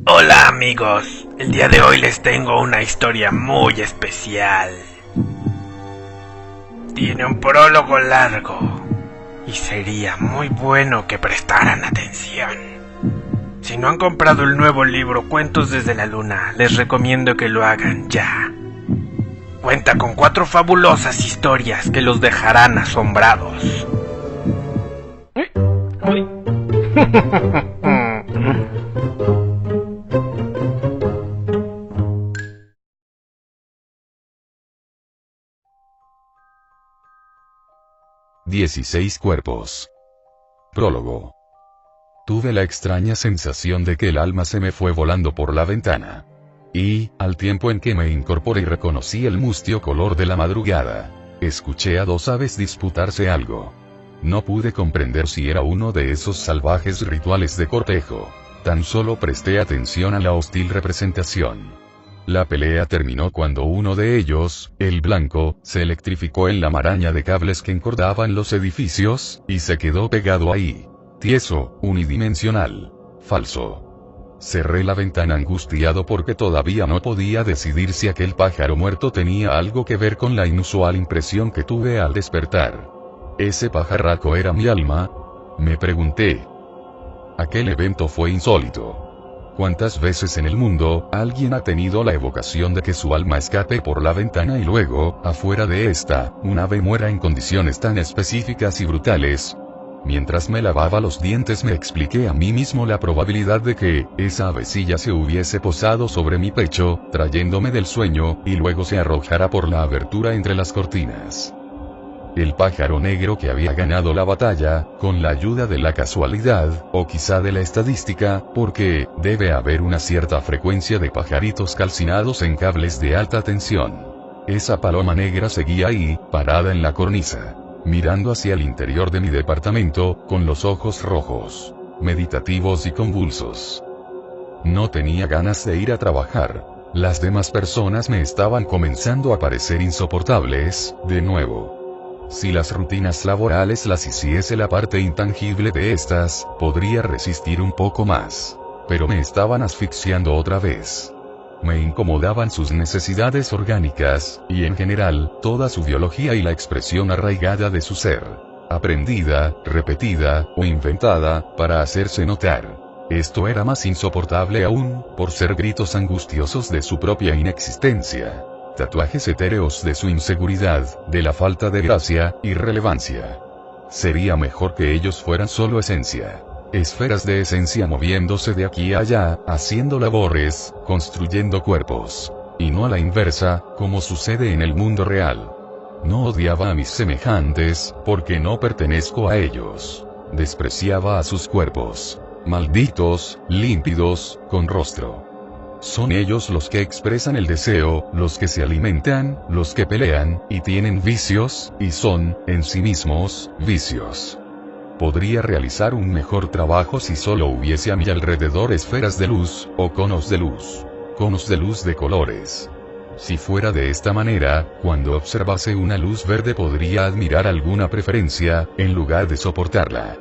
Hola amigos, el día de hoy les tengo una historia muy especial. Tiene un prólogo largo y sería muy bueno que prestaran atención. Si no han comprado el nuevo libro Cuentos desde la Luna, les recomiendo que lo hagan ya. Cuenta con 4 fabulosas historias que los dejarán asombrados. Uy. 16 cuerpos. Prólogo. Tuve la extraña sensación de que el alma se me fue volando por la ventana. Y, al tiempo en que me incorporé y reconocí el mustio color de la madrugada, escuché a 2 aves disputarse algo. No pude comprender si era uno de esos salvajes rituales de cortejo. Tan solo presté atención a la hostil representación. La pelea terminó cuando uno de ellos, el blanco, se electrificó en la maraña de cables que encordaban los edificios, y se quedó pegado ahí. Tieso, unidimensional. Falso. Cerré la ventana angustiado porque todavía no podía decidir si aquel pájaro muerto tenía algo que ver con la inusual impresión que tuve al despertar. ¿Ese pajarraco era mi alma? Me pregunté. Aquel evento fue insólito. ¿Cuántas veces en el mundo, alguien ha tenido la evocación de que su alma escape por la ventana y luego, afuera de esta, un ave muera en condiciones tan específicas y brutales? Mientras me lavaba los dientes me expliqué a mí mismo la probabilidad de que, esa avecilla se hubiese posado sobre mi pecho, trayéndome del sueño, y luego se arrojara por la abertura entre las cortinas. El pájaro negro que había ganado la batalla, con la ayuda de la casualidad, o quizá de la estadística, porque debe haber una cierta frecuencia de pajaritos calcinados en cables de alta tensión. Esa paloma negra seguía ahí, parada en la cornisa, mirando hacia el interior de mi departamento, con los ojos rojos, meditativos y convulsos. No tenía ganas de ir a trabajar. Las demás personas me estaban comenzando a parecer insoportables, de nuevo. Si las rutinas laborales las hiciese la parte intangible de estas, podría resistir un poco más. Pero me estaban asfixiando otra vez. Me incomodaban sus necesidades orgánicas, y en general, toda su biología y la expresión arraigada de su ser. Aprendida, repetida, o inventada, para hacerse notar. Esto era más insoportable aún, por ser gritos angustiosos de su propia inexistencia. Tatuajes etéreos de su inseguridad, de la falta de gracia, y relevancia. Sería mejor que ellos fueran solo esencia. Esferas de esencia moviéndose de aquí a allá, haciendo labores, construyendo cuerpos. Y no a la inversa, como sucede en el mundo real. No odiaba a mis semejantes, porque no pertenezco a ellos. Despreciaba a sus cuerpos. Malditos, límpidos, con rostro. Son ellos los que expresan el deseo, los que se alimentan, los que pelean, y tienen vicios, y son, en sí mismos, vicios. Podría realizar un mejor trabajo si solo hubiese a mi alrededor esferas de luz, o conos de luz. Conos de luz de colores. Si fuera de esta manera, cuando observase una luz verde podría admirar alguna preferencia, en lugar de soportarla.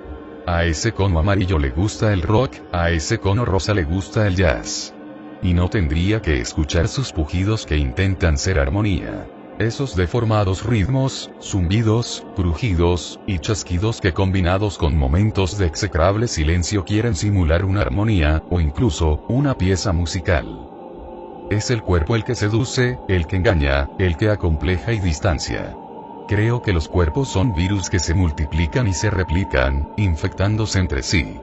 A ese cono amarillo le gusta el rock, a ese cono rosa le gusta el jazz. Y no tendría que escuchar sus pujidos que intentan ser armonía. Esos deformados ritmos, zumbidos, crujidos, y chasquidos que combinados con momentos de execrable silencio quieren simular una armonía, o incluso, una pieza musical. Es el cuerpo el que seduce, el que engaña, el que acompleja y distancia. Creo que los cuerpos son virus que se multiplican y se replican, infectándose entre sí.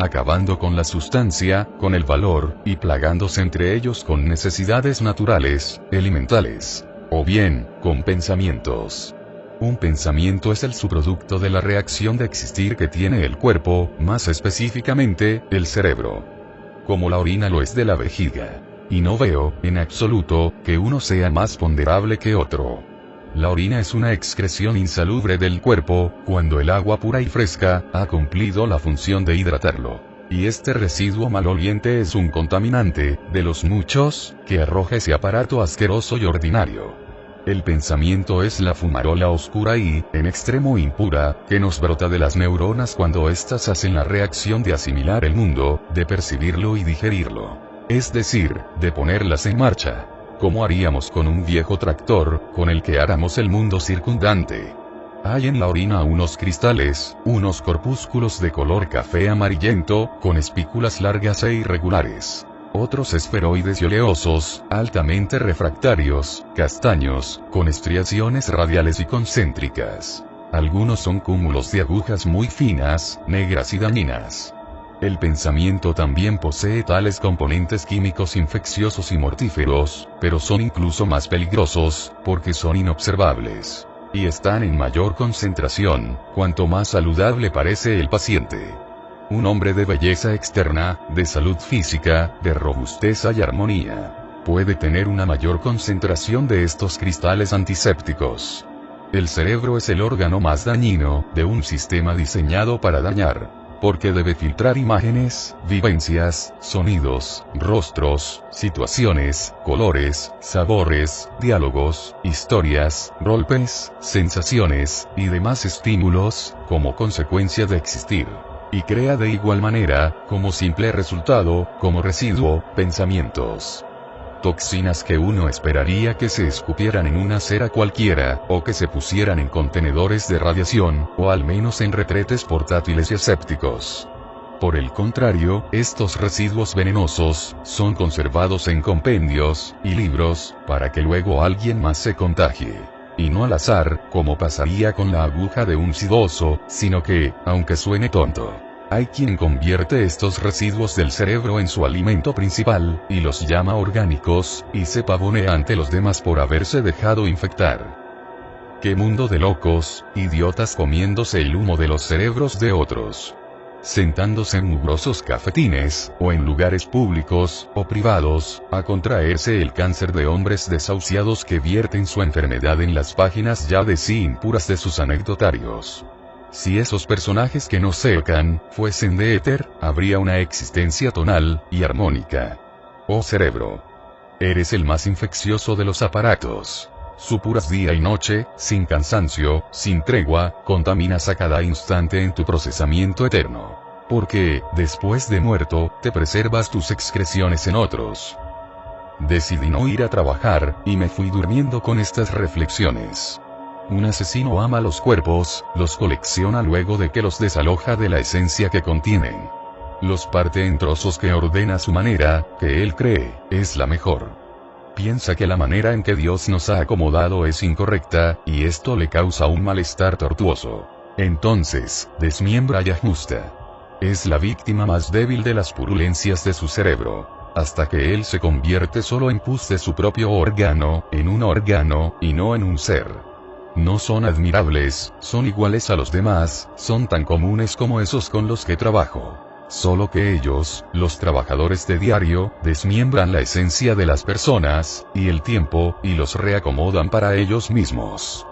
Acabando con la sustancia, con el valor, y plagándose entre ellos con necesidades naturales, elementales. O bien, con pensamientos. Un pensamiento es el subproducto de la reacción de existir que tiene el cuerpo, más específicamente, el cerebro. Como la orina lo es de la vejiga. Y no veo, en absoluto, que uno sea más ponderable que otro. La orina es una excreción insalubre del cuerpo, cuando el agua pura y fresca, ha cumplido la función de hidratarlo. Y este residuo maloliente es un contaminante, de los muchos, que arroja ese aparato asqueroso y ordinario. El pensamiento es la fumarola oscura y, en extremo impura, que nos brota de las neuronas cuando éstas hacen la reacción de asimilar el mundo, de percibirlo y digerirlo. Es decir, de ponerlas en marcha. Como haríamos con un viejo tractor, con el que aramos el mundo circundante. Hay en la orina unos cristales, unos corpúsculos de color café amarillento, con espículas largas e irregulares. Otros esferoides y oleosos, altamente refractarios, castaños, con estriaciones radiales y concéntricas. Algunos son cúmulos de agujas muy finas, negras y dañinas. El pensamiento también posee tales componentes químicos infecciosos y mortíferos, pero son incluso más peligrosos, porque son inobservables. Y están en mayor concentración, cuanto más saludable parece el paciente. Un hombre de belleza externa, de salud física, de robusteza y armonía, puede tener una mayor concentración de estos cristales antisépticos. El cerebro es el órgano más dañino, de un sistema diseñado para dañar. Porque debe filtrar imágenes, vivencias, sonidos, rostros, situaciones, colores, sabores, diálogos, historias, roles, sensaciones, y demás estímulos, como consecuencia de existir. Y crea de igual manera, como simple resultado, como residuo, pensamientos. Toxinas que uno esperaría que se escupieran en una cera cualquiera, o que se pusieran en contenedores de radiación, o al menos en retretes portátiles y asépticos. Por el contrario, estos residuos venenosos, son conservados en compendios, y libros, para que luego alguien más se contagie. Y no al azar, como pasaría con la aguja de un sidoso, sino que, aunque suene tonto, hay quien convierte estos residuos del cerebro en su alimento principal, y los llama orgánicos, y se pavonea ante los demás por haberse dejado infectar. ¡Qué mundo de locos, idiotas comiéndose el humo de los cerebros de otros! Sentándose en mugrosos cafetines, o en lugares públicos, o privados, a contraerse el cáncer de hombres desahuciados que vierten su enfermedad en las páginas ya de sí impuras de sus anecdotarios. Si esos personajes que nos cercan, fuesen de éter, habría una existencia tonal, y armónica. Oh cerebro. Eres el más infeccioso de los aparatos. Supuras día y noche, sin cansancio, sin tregua, contaminas a cada instante en tu procesamiento eterno. Porque, después de muerto, te preservas tus excreciones en otros. Decidí no ir a trabajar, y me fui durmiendo con estas reflexiones. Un asesino ama los cuerpos, los colecciona luego de que los desaloja de la esencia que contienen. Los parte en trozos que ordena a su manera, que él cree, es la mejor. Piensa que la manera en que Dios nos ha acomodado es incorrecta, y esto le causa un malestar tortuoso. Entonces, desmiembra y ajusta. Es la víctima más débil de las purulencias de su cerebro. Hasta que él se convierte solo en pus de su propio órgano, en un órgano, y no en un ser. No son admirables, son iguales a los demás, son tan comunes como esos con los que trabajo. Solo que ellos, los trabajadores de diario, desmiembran la esencia de las personas, y el tiempo, y los reacomodan para ellos mismos.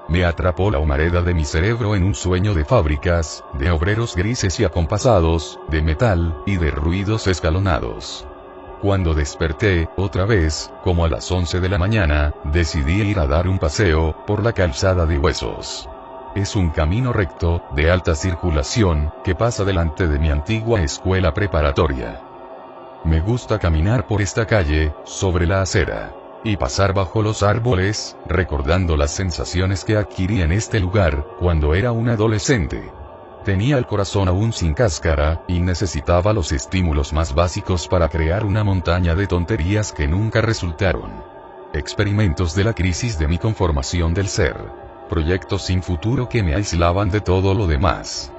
Me atrapó la humareda de mi cerebro en un sueño de fábricas, de obreros grises y acompasados, de metal, y de ruidos escalonados. Cuando desperté, otra vez, como a las 11 de la mañana, decidí ir a dar un paseo, por la calzada de Huesos. Es un camino recto, de alta circulación, que pasa delante de mi antigua escuela preparatoria. Me gusta caminar por esta calle, sobre la acera, y pasar bajo los árboles, recordando las sensaciones que adquirí en este lugar, cuando era un adolescente. Tenía el corazón aún sin cáscara, y necesitaba los estímulos más básicos para crear una montaña de tonterías que nunca resultaron. Experimentos de la crisis de mi conformación del ser. Proyectos sin futuro que me aislaban de todo lo demás.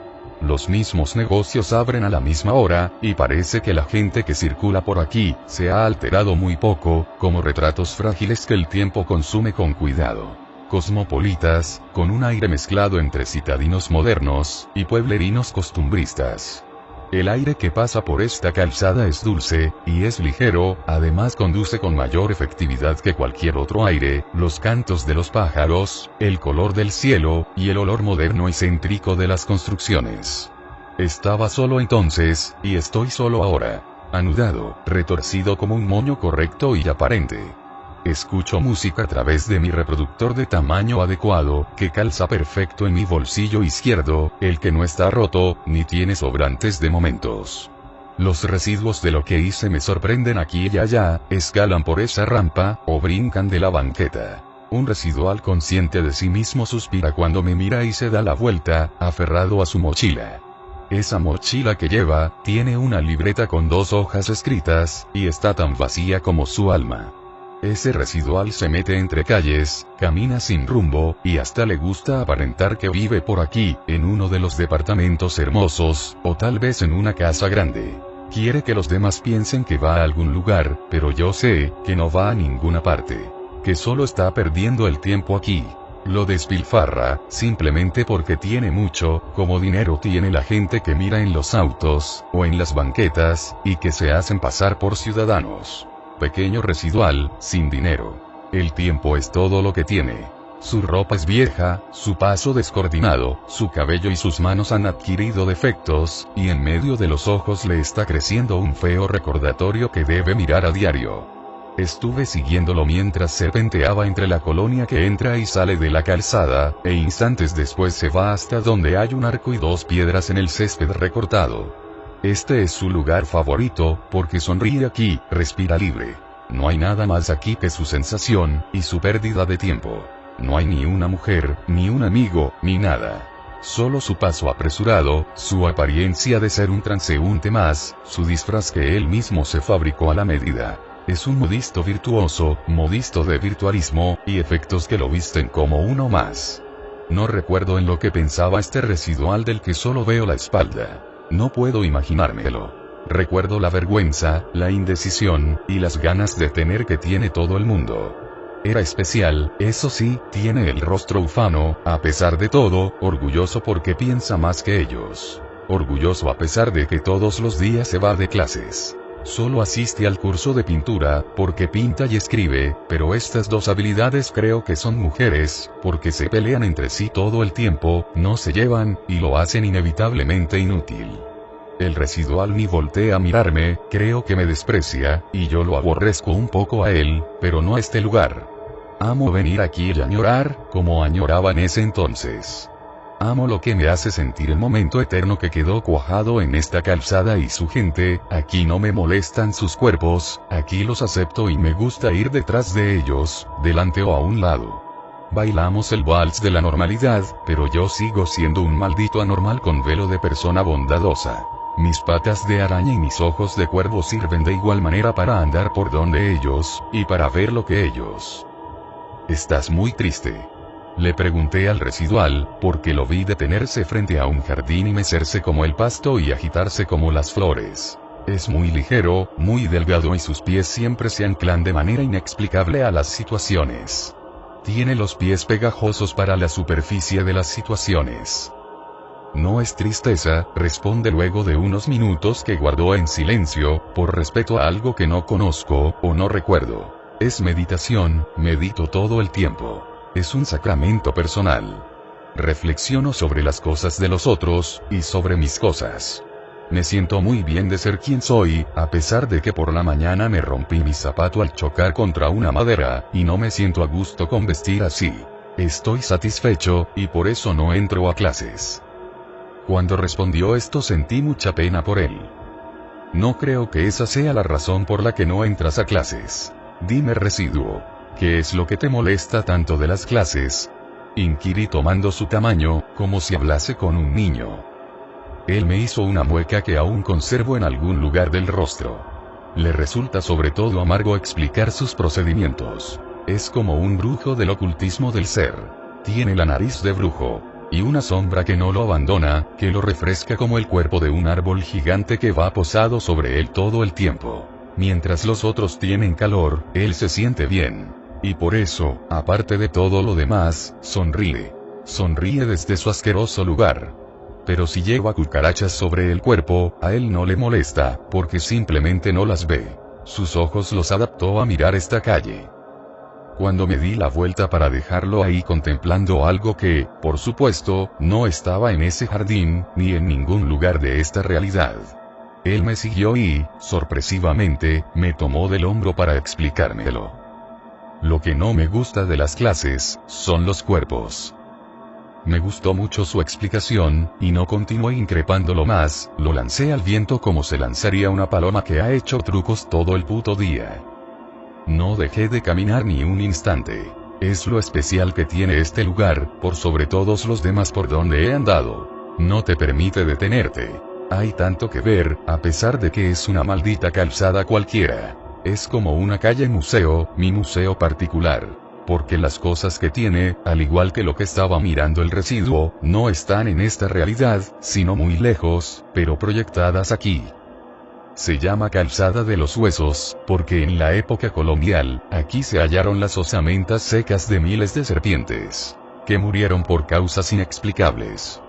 Los mismos negocios abren a la misma hora, y parece que la gente que circula por aquí, se ha alterado muy poco, como retratos frágiles que el tiempo consume con cuidado. Cosmopolitas, con un aire mezclado entre citadinos modernos, y pueblerinos costumbristas. El aire que pasa por esta calzada es dulce, y es ligero, además conduce con mayor efectividad que cualquier otro aire, los cantos de los pájaros, el color del cielo, y el olor moderno y céntrico de las construcciones. Estaba solo entonces, y estoy solo ahora. Anudado, retorcido como un moño correcto y aparente. Escucho música a través de mi reproductor de tamaño adecuado, que calza perfecto en mi bolsillo izquierdo, el que no está roto, ni tiene sobrantes de momentos. Los residuos de lo que hice me sorprenden aquí y allá, escalan por esa rampa, o brincan de la banqueta. Un residual consciente de sí mismo suspira cuando me mira y se da la vuelta, aferrado a su mochila. Esa mochila que lleva, tiene una libreta con 2 hojas escritas, y está tan vacía como su alma. Ese residual se mete entre calles, camina sin rumbo, y hasta le gusta aparentar que vive por aquí, en uno de los departamentos hermosos, o tal vez en una casa grande. Quiere que los demás piensen que va a algún lugar, pero yo sé, que no va a ninguna parte. Que solo está perdiendo el tiempo aquí. Lo despilfarra, simplemente porque tiene mucho, como dinero tiene la gente que mira en los autos, o en las banquetas, y que se hacen pasar por ciudadanos. Pequeño residual, sin dinero. El tiempo es todo lo que tiene. Su ropa es vieja, su paso descoordinado, su cabello y sus manos han adquirido defectos, y en medio de los ojos le está creciendo un feo recordatorio que debe mirar a diario. Estuve siguiéndolo mientras serpenteaba entre la colonia que entra y sale de la calzada, e instantes después se va hasta donde hay un arco y 2 piedras en el césped recortado. Este es su lugar favorito, porque sonríe aquí, respira libre. No hay nada más aquí que su sensación, y su pérdida de tiempo. No hay ni una mujer, ni un amigo, ni nada. Solo su paso apresurado, su apariencia de ser un transeúnte más, su disfraz que él mismo se fabricó a la medida. Es un modisto virtuoso, modisto de virtualismo, y efectos que lo visten como uno más. No recuerdo en lo que pensaba este residual del que solo veo la espalda. No puedo imaginármelo. Recuerdo la vergüenza, la indecisión, y las ganas de tener que tiene todo el mundo. Era especial, eso sí, tiene el rostro ufano, a pesar de todo, orgulloso porque piensa más que ellos. Orgulloso a pesar de que todos los días se va de clases. Solo asiste al curso de pintura, porque pinta y escribe, pero estas 2 habilidades creo que son mujeres, porque se pelean entre sí todo el tiempo, no se llevan, y lo hacen inevitablemente inútil. El residual ni voltea a mirarme, creo que me desprecia, y yo lo aborrezco un poco a él, pero no a este lugar. Amo venir aquí y añorar, como añoraba en ese entonces. Amo lo que me hace sentir el momento eterno que quedó cuajado en esta calzada y su gente, aquí no me molestan sus cuerpos, aquí los acepto y me gusta ir detrás de ellos, delante o a un lado. Bailamos el vals de la normalidad, pero yo sigo siendo un maldito anormal con velo de persona bondadosa. Mis patas de araña y mis ojos de cuervo sirven de igual manera para andar por donde ellos, y para ver lo que ellos. ¿Estás muy triste?, le pregunté al residual, porque lo vi detenerse frente a un jardín y mecerse como el pasto y agitarse como las flores. Es muy ligero, muy delgado y sus pies siempre se anclan de manera inexplicable a las situaciones. Tiene los pies pegajosos para la superficie de las situaciones. No es tristeza, responde luego de unos minutos que guardó en silencio, por respeto a algo que no conozco, o no recuerdo. Es meditación, medito todo el tiempo. Es un sacramento personal. Reflexiono sobre las cosas de los otros, y sobre mis cosas. Me siento muy bien de ser quien soy, a pesar de que por la mañana me rompí mi zapato al chocar contra una madera, y no me siento a gusto con vestir así. Estoy satisfecho, y por eso no entro a clases. Cuando respondió esto sentí mucha pena por él. No creo que esa sea la razón por la que no entras a clases. Dime, residuo. ¿Qué es lo que te molesta tanto de las clases? Inquirí tomando su tamaño, como si hablase con un niño. Él me hizo una mueca que aún conservo en algún lugar del rostro. Le resulta sobre todo amargo explicar sus procedimientos. Es como un brujo del ocultismo del ser. Tiene la nariz de brujo. Y una sombra que no lo abandona, que lo refresca como el cuerpo de un árbol gigante que va posado sobre él todo el tiempo. Mientras los otros tienen calor, él se siente bien. Y por eso, aparte de todo lo demás, sonríe. Sonríe desde su asqueroso lugar. Pero si lleva cucarachas sobre el cuerpo, a él no le molesta, porque simplemente no las ve. Sus ojos los adaptó a mirar esta calle. Cuando me di la vuelta para dejarlo ahí contemplando algo que, por supuesto, no estaba en ese jardín, ni en ningún lugar de esta realidad. Él me siguió y, sorpresivamente, me tomó del hombro para explicármelo. Lo que no me gusta de las clases, son los cuerpos. Me gustó mucho su explicación, y no continué increpándolo más, lo lancé al viento como se lanzaría una paloma que ha hecho trucos todo el puto día. No dejé de caminar ni un instante. Es lo especial que tiene este lugar, por sobre todos los demás por donde he andado. No te permite detenerte. Hay tanto que ver, a pesar de que es una maldita calzada cualquiera. Es como una calle museo, mi museo particular. Porque las cosas que tiene, al igual que lo que estaba mirando el residuo, no están en esta realidad, sino muy lejos, pero proyectadas aquí. Se llama Calzada de los Huesos, porque en la época colonial, aquí se hallaron las osamentas secas de miles de serpientes, que murieron por causas inexplicables.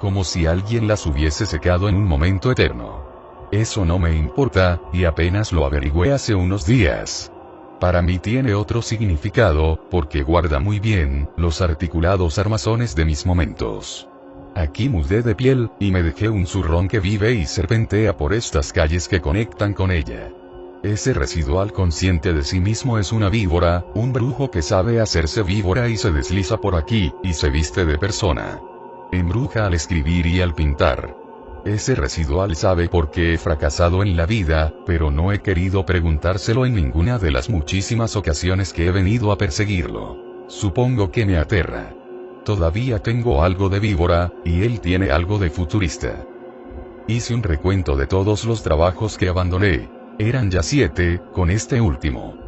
Como si alguien las hubiese secado en un momento eterno. Eso no me importa, y apenas lo averigüé hace unos días. Para mí tiene otro significado, porque guarda muy bien los articulados armazones de mis momentos. Aquí mudé de piel, y me dejé un zurrón que vive y serpentea por estas calles que conectan con ella. Ese residual consciente de sí mismo es una víbora, un brujo que sabe hacerse víbora y se desliza por aquí, y se viste de persona. Embruja al escribir y al pintar. Ese residual sabe por qué he fracasado en la vida, pero no he querido preguntárselo en ninguna de las muchísimas ocasiones que he venido a perseguirlo. Supongo que me aterra. Todavía tengo algo de víbora, y él tiene algo de futurista. Hice un recuento de todos los trabajos que abandoné. Eran ya 7, con este último.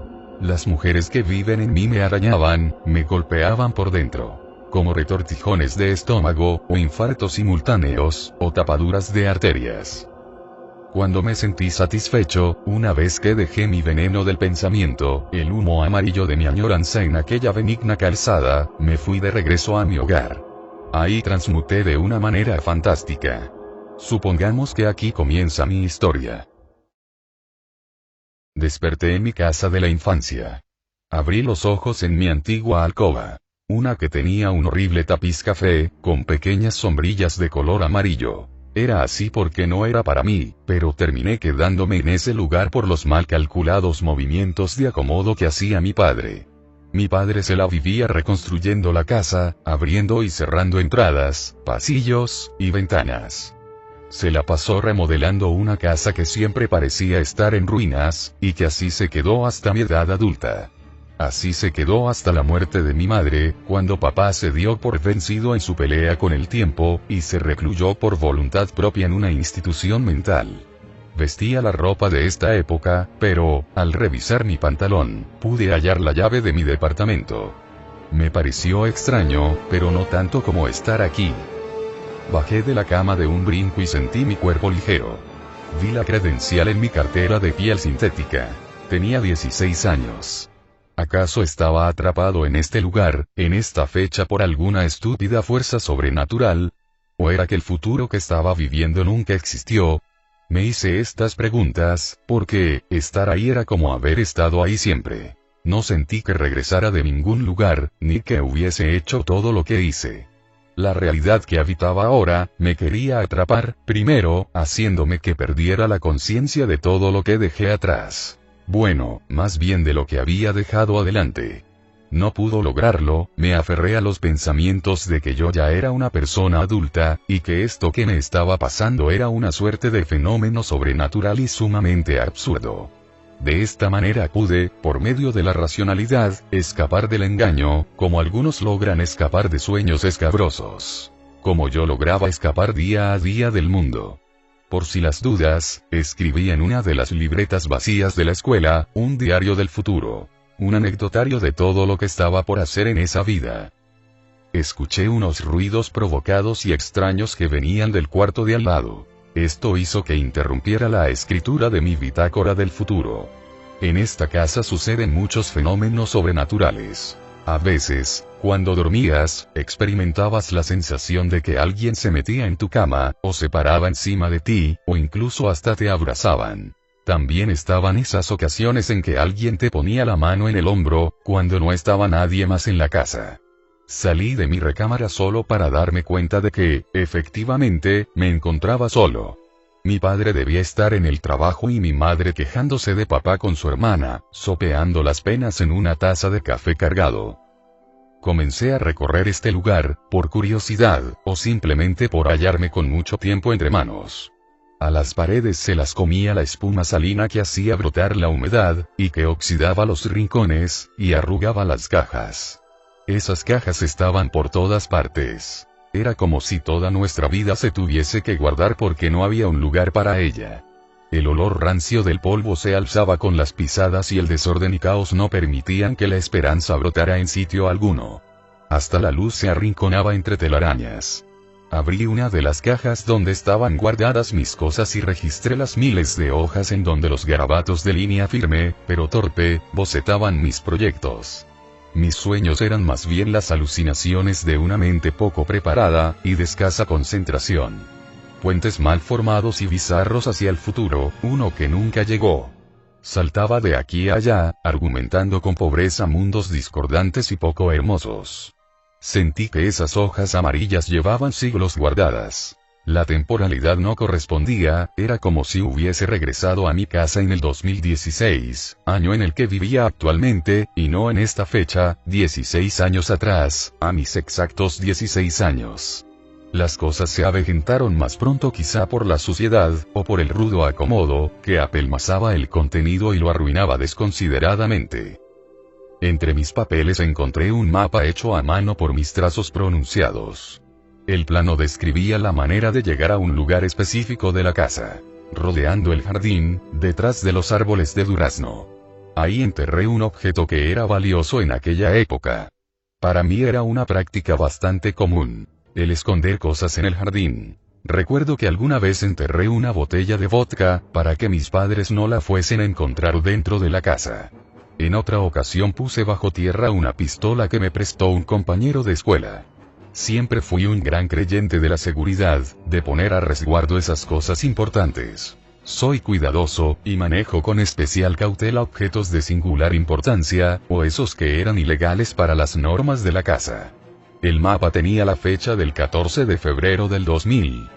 Las mujeres que viven en mí me arañaban, me golpeaban por dentro. Como retortijones de estómago, o infartos simultáneos, o tapaduras de arterias. Cuando me sentí satisfecho, una vez que dejé mi veneno del pensamiento, el humo amarillo de mi añoranza en aquella benigna calzada, me fui de regreso a mi hogar. Ahí transmuté de una manera fantástica. Supongamos que aquí comienza mi historia. Desperté en mi casa de la infancia. Abrí los ojos en mi antigua alcoba. Una que tenía un horrible tapiz café, con pequeñas sombrillas de color amarillo. Era así porque no era para mí, pero terminé quedándome en ese lugar por los mal calculados movimientos de acomodo que hacía mi padre. Mi padre se la vivía reconstruyendo la casa, abriendo y cerrando entradas, pasillos, y ventanas. Se la pasó remodelando una casa que siempre parecía estar en ruinas, y que así se quedó hasta mi edad adulta. Así se quedó hasta la muerte de mi madre, cuando papá se dio por vencido en su pelea con el tiempo, y se recluyó por voluntad propia en una institución mental. Vestía la ropa de esta época, pero, al revisar mi pantalón, pude hallar la llave de mi departamento. Me pareció extraño, pero no tanto como estar aquí. Bajé de la cama de un brinco y sentí mi cuerpo ligero. Vi la credencial en mi cartera de piel sintética. Tenía 16 años. ¿Acaso estaba atrapado en este lugar, en esta fecha por alguna estúpida fuerza sobrenatural? ¿O era que el futuro que estaba viviendo nunca existió? Me hice estas preguntas, porque, estar ahí era como haber estado ahí siempre. No sentí que regresara de ningún lugar, ni que hubiese hecho todo lo que hice. La realidad que habitaba ahora, me quería atrapar, primero, haciéndome que perdiera la conciencia de todo lo que dejé atrás. Bueno, más bien de lo que había dejado adelante. No pudo lograrlo, me aferré a los pensamientos de que yo ya era una persona adulta, y que esto que me estaba pasando era una suerte de fenómeno sobrenatural y sumamente absurdo. De esta manera pude, por medio de la racionalidad, escapar del engaño, como algunos logran escapar de sueños escabrosos. Como yo lograba escapar día a día del mundo. Por si las dudas, escribí en una de las libretas vacías de la escuela, un diario del futuro. Un anecdotario de todo lo que estaba por hacer en esa vida. Escuché unos ruidos provocados y extraños que venían del cuarto de al lado. Esto hizo que interrumpiera la escritura de mi bitácora del futuro. En esta casa suceden muchos fenómenos sobrenaturales. A veces, cuando dormías, experimentabas la sensación de que alguien se metía en tu cama, o se paraba encima de ti, o incluso hasta te abrazaban. También estaban esas ocasiones en que alguien te ponía la mano en el hombro, cuando no estaba nadie más en la casa. Salí de mi recámara solo para darme cuenta de que, efectivamente, me encontraba solo. Mi padre debía estar en el trabajo y mi madre quejándose de papá con su hermana, sopeando las penas en una taza de café cargado. Comencé a recorrer este lugar, por curiosidad, o simplemente por hallarme con mucho tiempo entre manos. A las paredes se las comía la espuma salina que hacía brotar la humedad, y que oxidaba los rincones, y arrugaba las cajas. Esas cajas estaban por todas partes. Era como si toda nuestra vida se tuviese que guardar porque no había un lugar para ella. El olor rancio del polvo se alzaba con las pisadas y el desorden y caos no permitían que la esperanza brotara en sitio alguno. Hasta la luz se arrinconaba entre telarañas. Abrí una de las cajas donde estaban guardadas mis cosas y registré las miles de hojas en donde los garabatos de línea firme, pero torpe, bocetaban mis proyectos. Mis sueños eran más bien las alucinaciones de una mente poco preparada, y de escasa concentración. Puentes mal formados y bizarros hacia el futuro, uno que nunca llegó. Saltaba de aquí a allá, argumentando con pobreza mundos discordantes y poco hermosos. Sentí que esas hojas amarillas llevaban siglos guardadas. La temporalidad no correspondía, era como si hubiese regresado a mi casa en el 2016, año en el que vivía actualmente, y no en esta fecha, 16 años atrás, a mis exactos 16 años. Las cosas se avejentaron más pronto quizá por la suciedad, o por el rudo acomodo, que apelmazaba el contenido y lo arruinaba desconsideradamente. Entre mis papeles encontré un mapa hecho a mano por mis trazos pronunciados. El plano describía la manera de llegar a un lugar específico de la casa. Rodeando el jardín, detrás de los árboles de durazno. Ahí enterré un objeto que era valioso en aquella época. Para mí era una práctica bastante común. El esconder cosas en el jardín. Recuerdo que alguna vez enterré una botella de vodka, para que mis padres no la fuesen a encontrar dentro de la casa. En otra ocasión puse bajo tierra una pistola que me prestó un compañero de escuela. Siempre fui un gran creyente de la seguridad, de poner a resguardo esas cosas importantes. Soy cuidadoso, y manejo con especial cautela objetos de singular importancia, o esos que eran ilegales para las normas de la casa. El mapa tenía la fecha del 14 de febrero del 2000.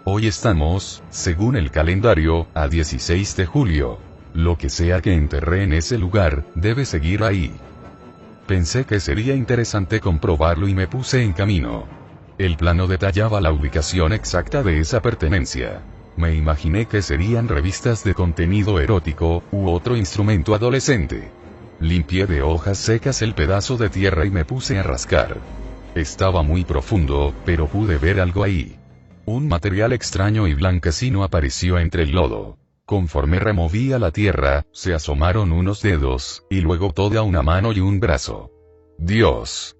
Hoy estamos, según el calendario, a 16 de julio. Lo que sea que enterré en ese lugar, debe seguir ahí. Pensé que sería interesante comprobarlo y me puse en camino. El plano detallaba la ubicación exacta de esa pertenencia. Me imaginé que serían revistas de contenido erótico, u otro instrumento adolescente. Limpié de hojas secas el pedazo de tierra y me puse a rascar. Estaba muy profundo, pero pude ver algo ahí. Un material extraño y blanquecino apareció entre el lodo. Conforme removía la tierra, se asomaron unos dedos, y luego toda una mano y un brazo. ¡Dios!,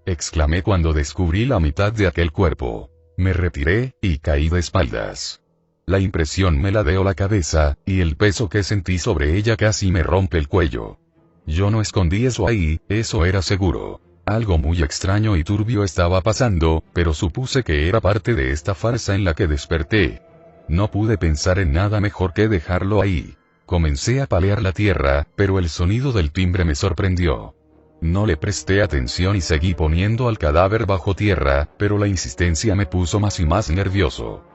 exclamé cuando descubrí la mitad de aquel cuerpo. Me retiré, y caí de espaldas. La impresión me ladeó la cabeza, y el peso que sentí sobre ella casi me rompe el cuello. Yo no escondí eso ahí, eso era seguro. Algo muy extraño y turbio estaba pasando, pero supuse que era parte de esta farsa en la que desperté. No pude pensar en nada mejor que dejarlo ahí. Comencé a palear la tierra, pero el sonido del timbre me sorprendió. No le presté atención y seguí poniendo al cadáver bajo tierra, pero la insistencia me puso más y más nervioso.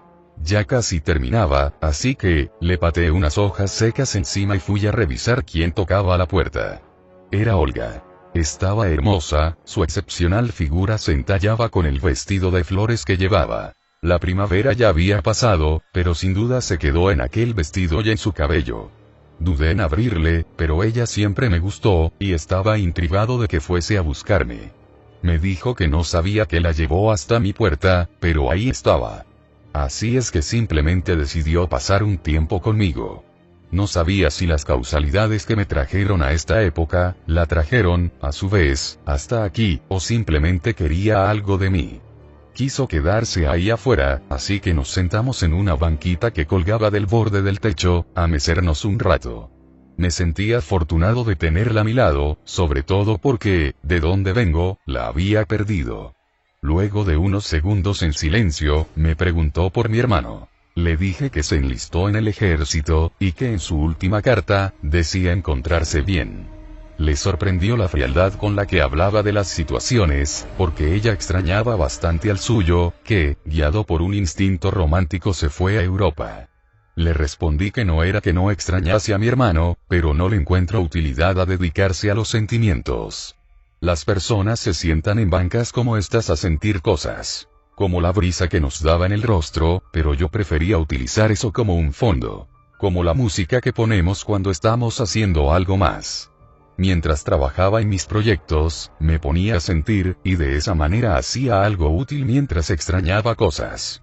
Ya casi terminaba, así que, le pateé unas hojas secas encima y fui a revisar quién tocaba a la puerta. Era Olga. Estaba hermosa, su excepcional figura se entallaba con el vestido de flores que llevaba. La primavera ya había pasado, pero sin duda se quedó en aquel vestido y en su cabello. Dudé en abrirle, pero ella siempre me gustó, y estaba intrigado de que fuese a buscarme. Me dijo que no sabía qué la llevó hasta mi puerta, pero ahí estaba. Así es que simplemente decidió pasar un tiempo conmigo. No sabía si las causalidades que me trajeron a esta época, la trajeron, a su vez, hasta aquí, o simplemente quería algo de mí. Quiso quedarse ahí afuera, así que nos sentamos en una banquita que colgaba del borde del techo, a mecernos un rato. Me sentí afortunado de tenerla a mi lado, sobre todo porque, de donde vengo, la había perdido. Luego de unos segundos en silencio, me preguntó por mi hermano. Le dije que se enlistó en el ejército, y que en su última carta, decía encontrarse bien. Le sorprendió la frialdad con la que hablaba de las situaciones, porque ella extrañaba bastante al suyo, que, guiado por un instinto romántico se fue a Europa. Le respondí que no era que no extrañase a mi hermano, pero no le encuentro utilidad a dedicarse a los sentimientos. Las personas se sientan en bancas como estas a sentir cosas, como la brisa que nos daba en el rostro, pero yo prefería utilizar eso como un fondo, como la música que ponemos cuando estamos haciendo algo más. Mientras trabajaba en mis proyectos, me ponía a sentir, y de esa manera hacía algo útil mientras extrañaba cosas.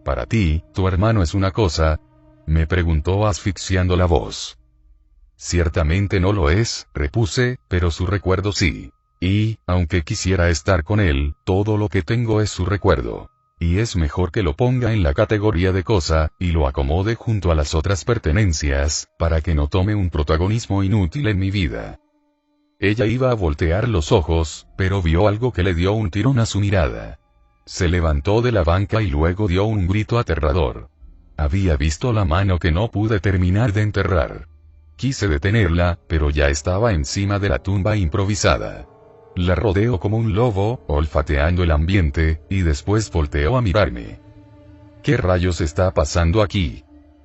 ¿Para ti, tu hermano es una cosa?, me preguntó asfixiando la voz. Ciertamente no lo es, repuse, pero su recuerdo sí. Y, aunque quisiera estar con él, todo lo que tengo es su recuerdo. Y es mejor que lo ponga en la categoría de cosa, y lo acomode junto a las otras pertenencias, para que no tome un protagonismo inútil en mi vida. Ella iba a voltear los ojos, pero vio algo que le dio un tirón a su mirada. Se levantó de la banca y luego dio un grito aterrador. Había visto la mano que no pude terminar de enterrar. Quise detenerla, pero ya estaba encima de la tumba improvisada. La rodeó como un lobo, olfateando el ambiente, y después volteó a mirarme. ¿Qué rayos está pasando aquí?,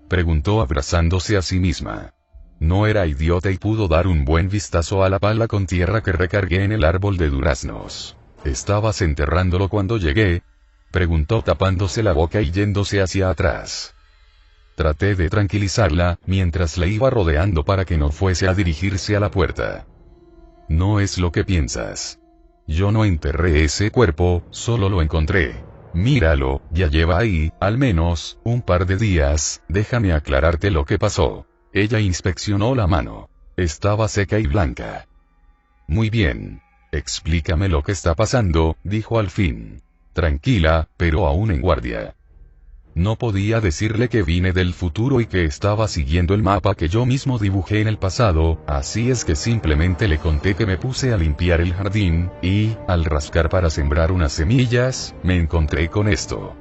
preguntó abrazándose a sí misma. No era idiota y pudo dar un buen vistazo a la pala con tierra que recargué en el árbol de duraznos. ¿Estabas enterrándolo cuando llegué?, preguntó tapándose la boca y yéndose hacia atrás. Traté de tranquilizarla, mientras la iba rodeando para que no fuese a dirigirse a la puerta. No es lo que piensas. Yo no enterré ese cuerpo, solo lo encontré. Míralo, ya lleva ahí, al menos, un par de días, déjame aclararte lo que pasó. Ella inspeccionó la mano. Estaba seca y blanca. Muy bien. Explícame lo que está pasando, dijo al fin. Tranquila, pero aún en guardia. No podía decirle que vine del futuro y que estaba siguiendo el mapa que yo mismo dibujé en el pasado, así es que simplemente le conté que me puse a limpiar el jardín, y, al rascar para sembrar unas semillas, me encontré con esto.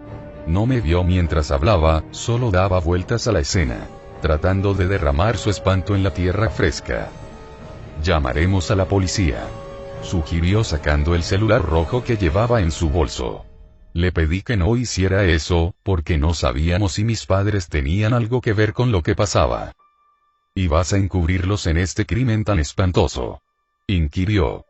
No me vio mientras hablaba, solo daba vueltas a la escena, tratando de derramar su espanto en la tierra fresca. Llamaremos a la policía, sugirió sacando el celular rojo que llevaba en su bolso. Le pedí que no hiciera eso, porque no sabíamos si mis padres tenían algo que ver con lo que pasaba. ¿Y vas a encubrirlos en este crimen tan espantoso?, inquirió.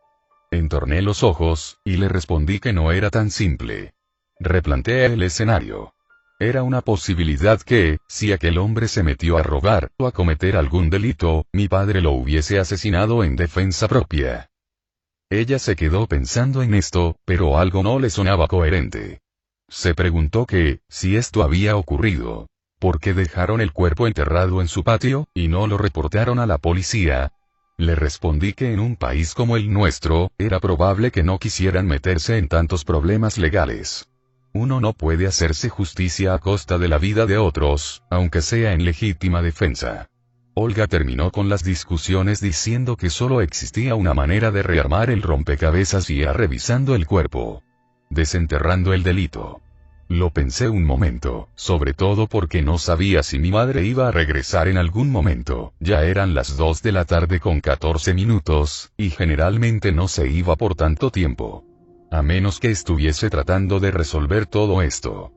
Entorné los ojos, y le respondí que no era tan simple. Replanteé el escenario. Era una posibilidad que, si aquel hombre se metió a robar o a cometer algún delito, mi padre lo hubiese asesinado en defensa propia. Ella se quedó pensando en esto, pero algo no le sonaba coherente. Se preguntó que, si esto había ocurrido, ¿por qué dejaron el cuerpo enterrado en su patio, y no lo reportaron a la policía? Le respondí que en un país como el nuestro, era probable que no quisieran meterse en tantos problemas legales. Uno no puede hacerse justicia a costa de la vida de otros, aunque sea en legítima defensa. Olga terminó con las discusiones diciendo que solo existía una manera de rearmar el rompecabezas y era revisando el cuerpo. Desenterrando el delito. Lo pensé un momento, sobre todo porque no sabía si mi madre iba a regresar en algún momento. Ya eran las 2 de la tarde con 14 minutos, y generalmente no se iba por tanto tiempo. A menos que estuviese tratando de resolver todo esto.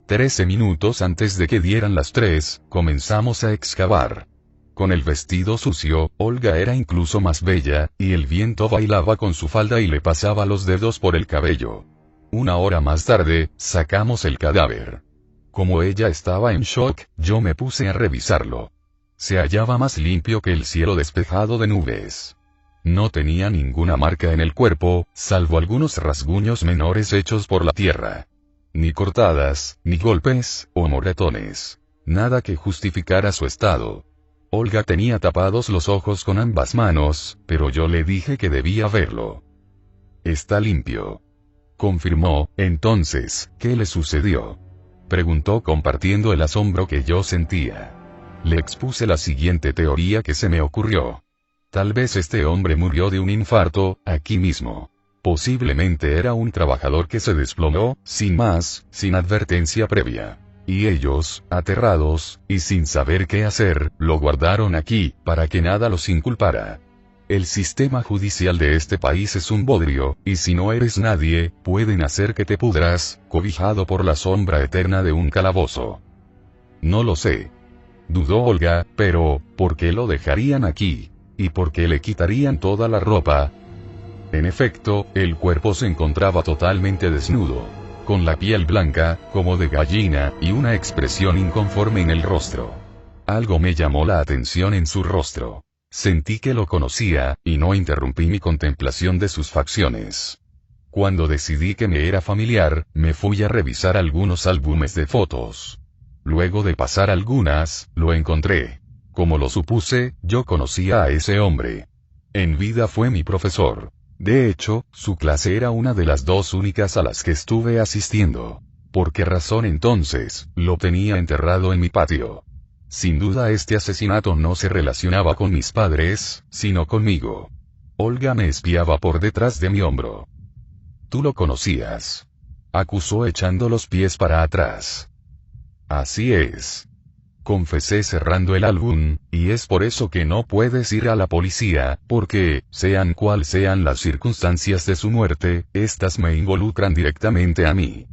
13 minutos antes de que dieran las 3, comenzamos a excavar. Con el vestido sucio, Olga era incluso más bella, y el viento bailaba con su falda y le pasaba los dedos por el cabello. 1 hora más tarde, sacamos el cadáver. Como ella estaba en shock, yo me puse a revisarlo. Se hallaba más limpio que el cielo despejado de nubes. No tenía ninguna marca en el cuerpo, salvo algunos rasguños menores hechos por la tierra. Ni cortadas, ni golpes, o moretones. Nada que justificara su estado. Olga tenía tapados los ojos con ambas manos, pero yo le dije que debía verlo. Está limpio. Confirmó. Entonces, ¿qué le sucedió?, preguntó compartiendo el asombro que yo sentía. Le expuse la siguiente teoría que se me ocurrió. Tal vez este hombre murió de un infarto, aquí mismo. Posiblemente era un trabajador que se desplomó, sin más, sin advertencia previa. Y ellos, aterrados, y sin saber qué hacer, lo guardaron aquí, para que nada los inculpara. El sistema judicial de este país es un bodrio, y si no eres nadie, pueden hacer que te pudras, cobijado por la sombra eterna de un calabozo. No lo sé. Dudó Olga, pero, ¿por qué lo dejarían aquí? ¿Y por qué le quitarían toda la ropa? En efecto, el cuerpo se encontraba totalmente desnudo, con la piel blanca, como de gallina, y una expresión inconforme en el rostro. Algo me llamó la atención en su rostro. Sentí que lo conocía, y no interrumpí mi contemplación de sus facciones. Cuando decidí que me era familiar, me fui a revisar algunos álbumes de fotos. Luego de pasar algunas, lo encontré. Como lo supuse, yo conocía a ese hombre. En vida fue mi profesor. De hecho, su clase era una de las 2 únicas a las que estuve asistiendo. ¿Por qué razón entonces, lo tenía enterrado en mi patio? Sin duda este asesinato no se relacionaba con mis padres, sino conmigo. Olga me espiaba por detrás de mi hombro. «Tú lo conocías», acusó echando los pies para atrás. «Así es», confesé cerrando el álbum, y es por eso que no puedes ir a la policía, porque, sean cual sean las circunstancias de su muerte, estas me involucran directamente a mí.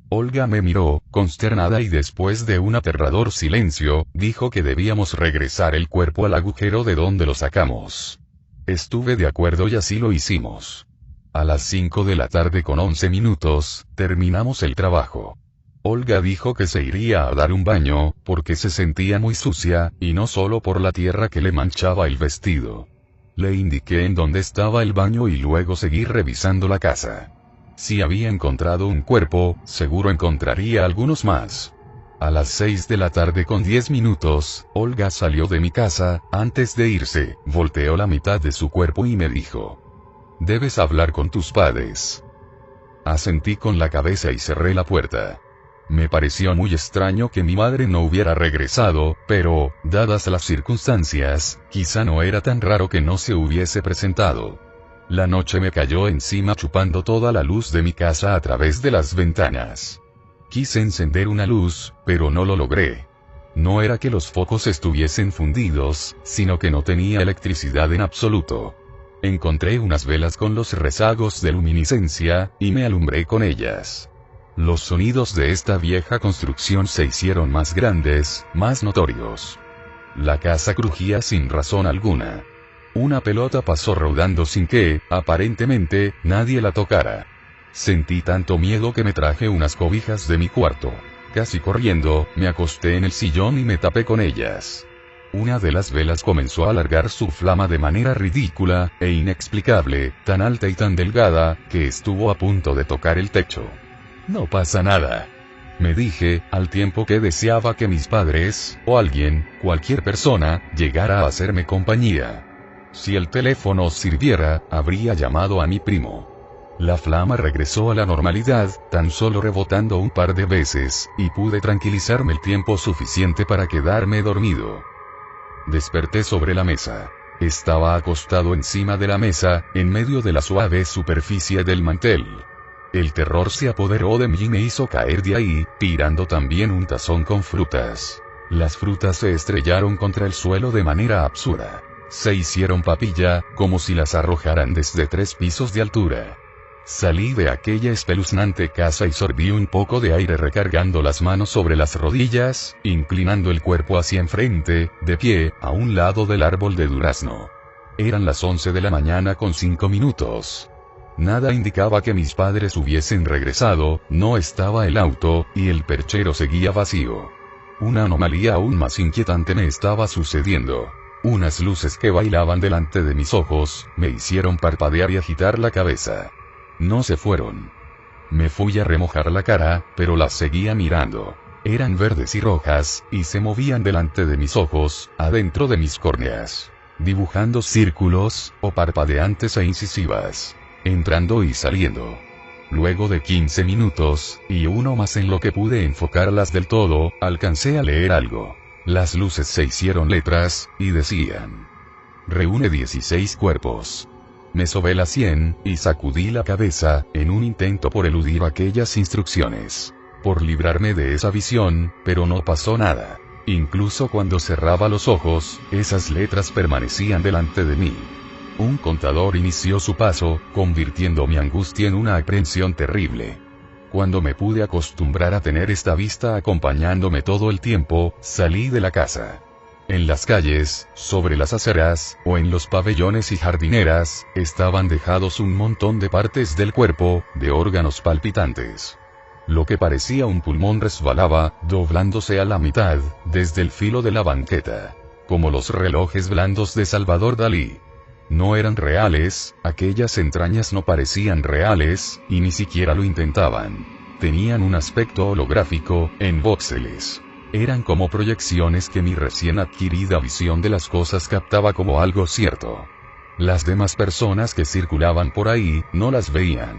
Olga me miró, consternada, y después de un aterrador silencio, dijo que debíamos regresar el cuerpo al agujero de donde lo sacamos. Estuve de acuerdo y así lo hicimos. A las 5 de la tarde con 11 minutos, terminamos el trabajo. Olga dijo que se iría a dar un baño, porque se sentía muy sucia, y no solo por la tierra que le manchaba el vestido. Le indiqué en dónde estaba el baño y luego seguí revisando la casa. Si había encontrado un cuerpo, seguro encontraría algunos más. A las 6 de la tarde con 10 minutos, Olga salió de mi casa. Antes de irse, volteó la mitad de su cuerpo y me dijo: «Debes hablar con tus padres». Asentí con la cabeza y cerré la puerta. Me pareció muy extraño que mi madre no hubiera regresado, pero, dadas las circunstancias, quizá no era tan raro que no se hubiese presentado. La noche me cayó encima chupando toda la luz de mi casa a través de las ventanas. Quise encender una luz, pero no lo logré. No era que los focos estuviesen fundidos, sino que no tenía electricidad en absoluto. Encontré unas velas con los rezagos de luminiscencia, y me alumbré con ellas. Los sonidos de esta vieja construcción se hicieron más grandes, más notorios. La casa crujía sin razón alguna. Una pelota pasó rodando sin que, aparentemente, nadie la tocara. Sentí tanto miedo que me traje unas cobijas de mi cuarto. Casi corriendo, me acosté en el sillón y me tapé con ellas. Una de las velas comenzó a alargar su flama de manera ridícula e inexplicable, tan alta y tan delgada, que estuvo a punto de tocar el techo. «No pasa nada», me dije, al tiempo que deseaba que mis padres, o alguien, cualquier persona, llegara a hacerme compañía. Si el teléfono sirviera, habría llamado a mi primo. La flama regresó a la normalidad, tan solo rebotando un par de veces, y pude tranquilizarme el tiempo suficiente para quedarme dormido. Desperté sobre la mesa. Estaba acostado encima de la mesa, en medio de la suave superficie del mantel. El terror se apoderó de mí y me hizo caer de ahí, tirando también un tazón con frutas. Las frutas se estrellaron contra el suelo de manera absurda. Se hicieron papilla, como si las arrojaran desde 3 pisos de altura. Salí de aquella espeluznante casa y sorbí un poco de aire recargando las manos sobre las rodillas, inclinando el cuerpo hacia enfrente, de pie, a un lado del árbol de durazno. Eran las 11 de la mañana con 5 minutos. Nada indicaba que mis padres hubiesen regresado, no estaba el auto, y el perchero seguía vacío. Una anomalía aún más inquietante me estaba sucediendo. Unas luces que bailaban delante de mis ojos, me hicieron parpadear y agitar la cabeza. No se fueron. Me fui a remojar la cara, pero las seguía mirando. Eran verdes y rojas, y se movían delante de mis ojos, adentro de mis córneas, dibujando círculos, o parpadeantes e incisivas, entrando y saliendo. Luego de 15 minutos, y uno más en lo que pude enfocarlas del todo, alcancé a leer algo. Las luces se hicieron letras, y decían: reúne 16 cuerpos. Me sobé la sien, y sacudí la cabeza, en un intento por eludir aquellas instrucciones. Por librarme de esa visión, pero no pasó nada. Incluso cuando cerraba los ojos, esas letras permanecían delante de mí. Un contador inició su paso, convirtiendo mi angustia en una aprehensión terrible. Cuando me pude acostumbrar a tener esta vista acompañándome todo el tiempo, salí de la casa. En las calles, sobre las aceras, o en los pabellones y jardineras, estaban dejados un montón de partes del cuerpo, de órganos palpitantes. Lo que parecía un pulmón resbalaba, doblándose a la mitad, desde el filo de la banqueta. Como los relojes blandos de Salvador Dalí. No eran reales, aquellas entrañas no parecían reales, y ni siquiera lo intentaban. Tenían un aspecto holográfico, en vóxeles. Eran como proyecciones que mi recién adquirida visión de las cosas captaba como algo cierto. Las demás personas que circulaban por ahí, no las veían.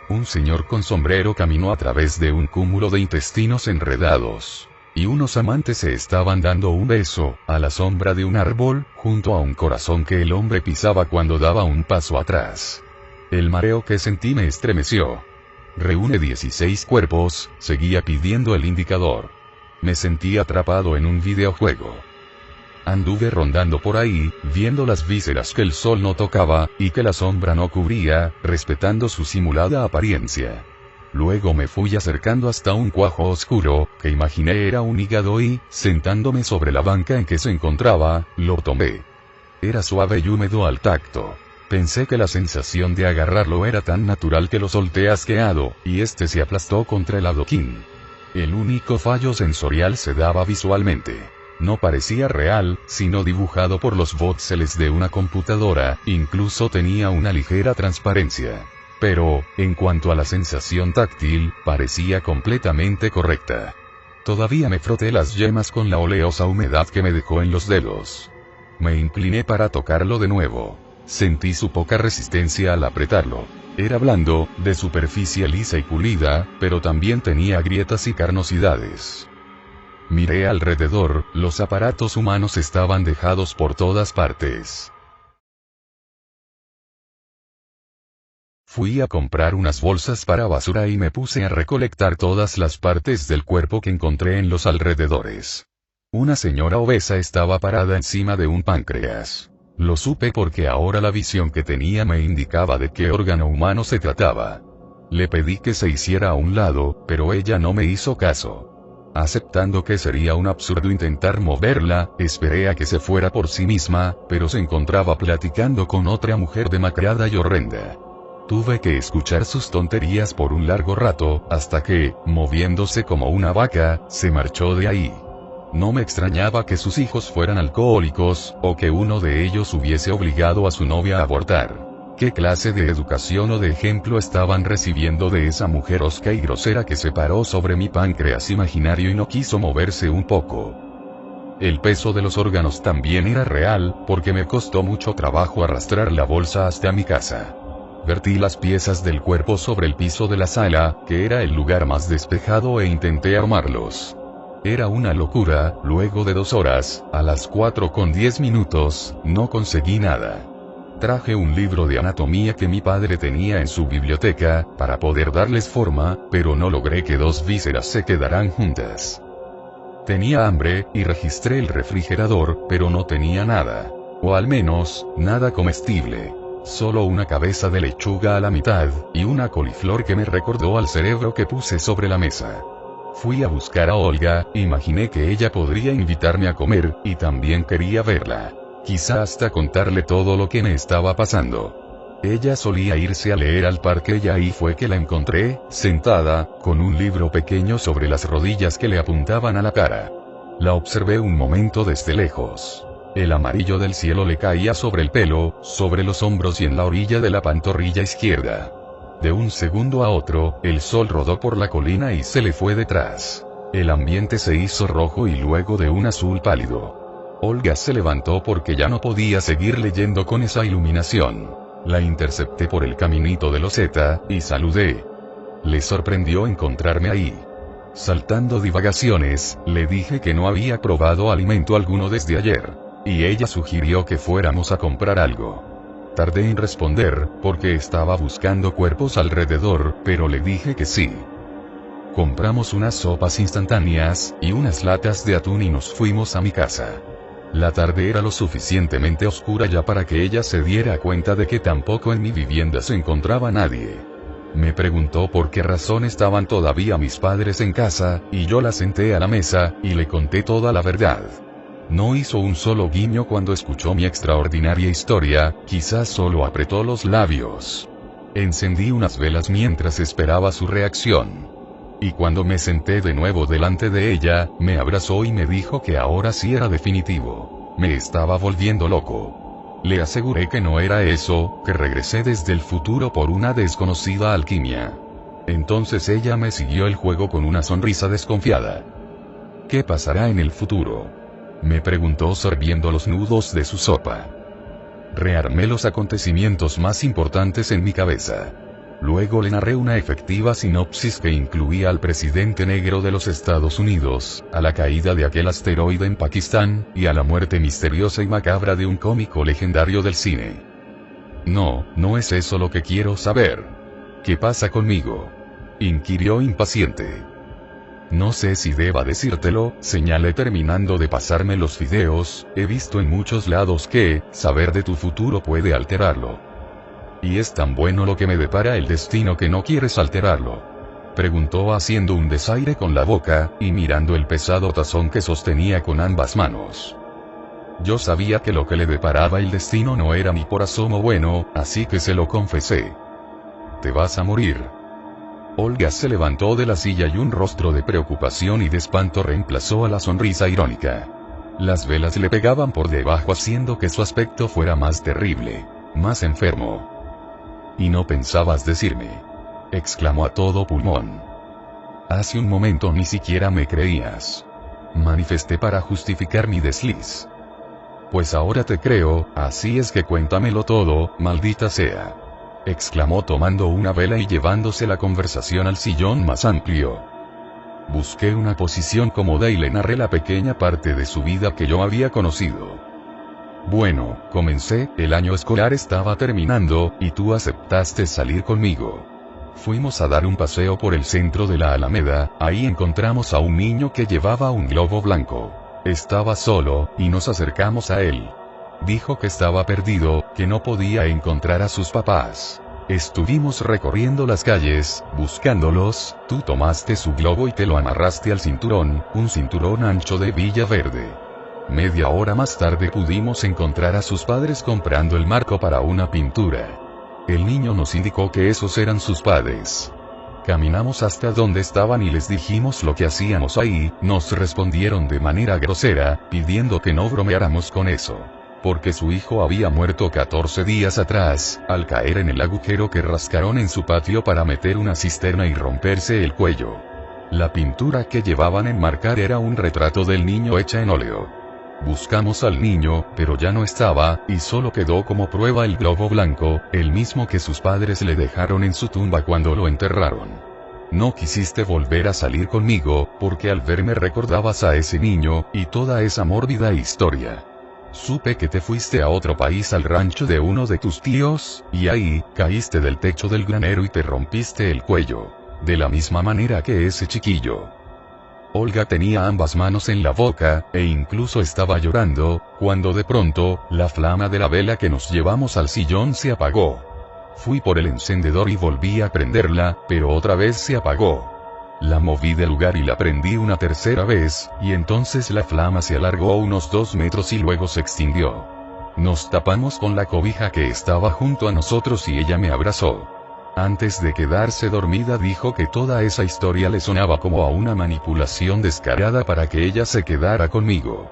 Un señor con sombrero caminó a través de un cúmulo de intestinos enredados. Y unos amantes se estaban dando un beso, a la sombra de un árbol, junto a un corazón que el hombre pisaba cuando daba un paso atrás. El mareo que sentí me estremeció. Reúne 16 cuerpos, seguía pidiendo el indicador. Me sentí atrapado en un videojuego. Anduve rondando por ahí, viendo las vísceras que el sol no tocaba, y que la sombra no cubría, respetando su simulada apariencia. Luego me fui acercando hasta un cuajo oscuro, que imaginé era un hígado y, sentándome sobre la banca en que se encontraba, lo tomé. Era suave y húmedo al tacto. Pensé que la sensación de agarrarlo era tan natural que lo solté asqueado, y este se aplastó contra el adoquín. El único fallo sensorial se daba visualmente. No parecía real, sino dibujado por los vóxeles de una computadora, incluso tenía una ligera transparencia. Pero, en cuanto a la sensación táctil, parecía completamente correcta. Todavía me froté las yemas con la oleosa humedad que me dejó en los dedos. Me incliné para tocarlo de nuevo. Sentí su poca resistencia al apretarlo. Era blando, de superficie lisa y pulida, pero también tenía grietas y carnosidades. Miré alrededor, los aparatos humanos estaban dejados por todas partes. Fui a comprar unas bolsas para basura y me puse a recolectar todas las partes del cuerpo que encontré en los alrededores. Una señora obesa estaba parada encima de un páncreas. Lo supe porque ahora la visión que tenía me indicaba de qué órgano humano se trataba. Le pedí que se hiciera a un lado, pero ella no me hizo caso. Aceptando que sería un absurdo intentar moverla, esperé a que se fuera por sí misma, pero se encontraba platicando con otra mujer demacrada y horrenda. Tuve que escuchar sus tonterías por un largo rato, hasta que, moviéndose como una vaca, se marchó de ahí. No me extrañaba que sus hijos fueran alcohólicos, o que uno de ellos hubiese obligado a su novia a abortar. ¿Qué clase de educación o de ejemplo estaban recibiendo de esa mujer hosca y grosera que se paró sobre mi páncreas imaginario y no quiso moverse un poco? El peso de los órganos también era real, porque me costó mucho trabajo arrastrar la bolsa hasta mi casa. Vertí las piezas del cuerpo sobre el piso de la sala, que era el lugar más despejado, e intenté armarlos. Era una locura. Luego de 2 horas, a las 4:10, no conseguí nada. Traje un libro de anatomía que mi padre tenía en su biblioteca, para poder darles forma, pero no logré que 2 vísceras se quedaran juntas. Tenía hambre, y registré el refrigerador, pero no tenía nada. O al menos, nada comestible. Solo una cabeza de lechuga a la mitad, y una coliflor que me recordó al cerebro que puse sobre la mesa. Fui a buscar a Olga, imaginé que ella podría invitarme a comer, y también quería verla. Quizá hasta contarle todo lo que me estaba pasando. Ella solía irse a leer al parque y ahí fue que la encontré, sentada, con un libro pequeño sobre las rodillas que le apuntaban a la cara. La observé un momento desde lejos. El amarillo del cielo le caía sobre el pelo, sobre los hombros y en la orilla de la pantorrilla izquierda. De un segundo a otro, el sol rodó por la colina y se le fue detrás. El ambiente se hizo rojo y luego de un azul pálido. Olga se levantó porque ya no podía seguir leyendo con esa iluminación. La intercepté por el caminito de loseta, y saludé. Le sorprendió encontrarme ahí. Saltando divagaciones, le dije que no había probado alimento alguno desde ayer. Y ella sugirió que fuéramos a comprar algo. Tardé en responder, porque estaba buscando cuerpos alrededor, pero le dije que sí. Compramos unas sopas instantáneas, y unas latas de atún y nos fuimos a mi casa. La tarde era lo suficientemente oscura ya para que ella se diera cuenta de que tampoco en mi vivienda se encontraba nadie. Me preguntó por qué razón estaban todavía mis padres en casa, y yo la senté a la mesa, y le conté toda la verdad. No hizo un solo guiño cuando escuchó mi extraordinaria historia, quizás solo apretó los labios. Encendí unas velas mientras esperaba su reacción. Y cuando me senté de nuevo delante de ella, me abrazó y me dijo que ahora sí era definitivo. Me estaba volviendo loco. Le aseguré que no era eso, que regresé desde el futuro por una desconocida alquimia. Entonces ella me siguió el juego con una sonrisa desconfiada. ¿Qué pasará en el futuro?, me preguntó sorbiendo los nudos de su sopa. Rearmé los acontecimientos más importantes en mi cabeza. Luego le narré una efectiva sinopsis que incluía al presidente negro de los Estados Unidos, a la caída de aquel asteroide en Pakistán, y a la muerte misteriosa y macabra de un cómico legendario del cine. No es eso lo que quiero saber. ¿Qué pasa conmigo?, inquirió impaciente. No sé si deba decírtelo, señalé terminando de pasarme los fideos, he visto en muchos lados que, saber de tu futuro puede alterarlo. ¿Y es tan bueno lo que me depara el destino que no quieres alterarlo?, preguntó haciendo un desaire con la boca, y mirando el pesado tazón que sostenía con ambas manos. Yo sabía que lo que le deparaba el destino no era ni por asomo bueno, así que se lo confesé. Te vas a morir. Olga se levantó de la silla y un rostro de preocupación y de espanto reemplazó a la sonrisa irónica. Las velas le pegaban por debajo haciendo que su aspecto fuera más terrible, más enfermo. «¿Y no pensabas decirme?», exclamó a todo pulmón. «Hace un momento ni siquiera me creías», manifesté para justificar mi desliz. «Pues ahora te creo, así es que cuéntamelo todo, maldita sea», exclamó tomando una vela y llevándose la conversación al sillón más amplio. Busqué una posición cómoda y le narré la pequeña parte de su vida que yo había conocido. «Bueno, comencé, el año escolar estaba terminando, y tú aceptaste salir conmigo. Fuimos a dar un paseo por el centro de la Alameda, ahí encontramos a un niño que llevaba un globo blanco. Estaba solo, y nos acercamos a él. Dijo que estaba perdido, que no podía encontrar a sus papás. Estuvimos recorriendo las calles, buscándolos, tú tomaste su globo y te lo amarraste al cinturón, un cinturón ancho de Villa Verde. Media hora más tarde pudimos encontrar a sus padres comprando el marco para una pintura. El niño nos indicó que esos eran sus padres. Caminamos hasta donde estaban y les dijimos lo que hacíamos ahí, nos respondieron de manera grosera, pidiendo que no bromeáramos con eso. Porque su hijo había muerto 14 días atrás, al caer en el agujero que rascaron en su patio para meter una cisterna y romperse el cuello. La pintura que llevaban a enmarcar era un retrato del niño hecha en óleo. Buscamos al niño, pero ya no estaba, y solo quedó como prueba el globo blanco, el mismo que sus padres le dejaron en su tumba cuando lo enterraron. No quisiste volver a salir conmigo, porque al verme recordabas a ese niño, y toda esa mórbida historia. Supe que te fuiste a otro país al rancho de uno de tus tíos, y ahí, caíste del techo del granero y te rompiste el cuello. De la misma manera que ese chiquillo». Olga tenía ambas manos en la boca, e incluso estaba llorando, cuando de pronto, la flama de la vela que nos llevamos al sillón se apagó. Fui por el encendedor y volví a prenderla, pero otra vez se apagó. La moví del lugar y la prendí una tercera vez, y entonces la flama se alargó unos 2 metros y luego se extinguió. Nos tapamos con la cobija que estaba junto a nosotros y ella me abrazó. Antes de quedarse dormida dijo que toda esa historia le sonaba como a una manipulación descarada para que ella se quedara conmigo.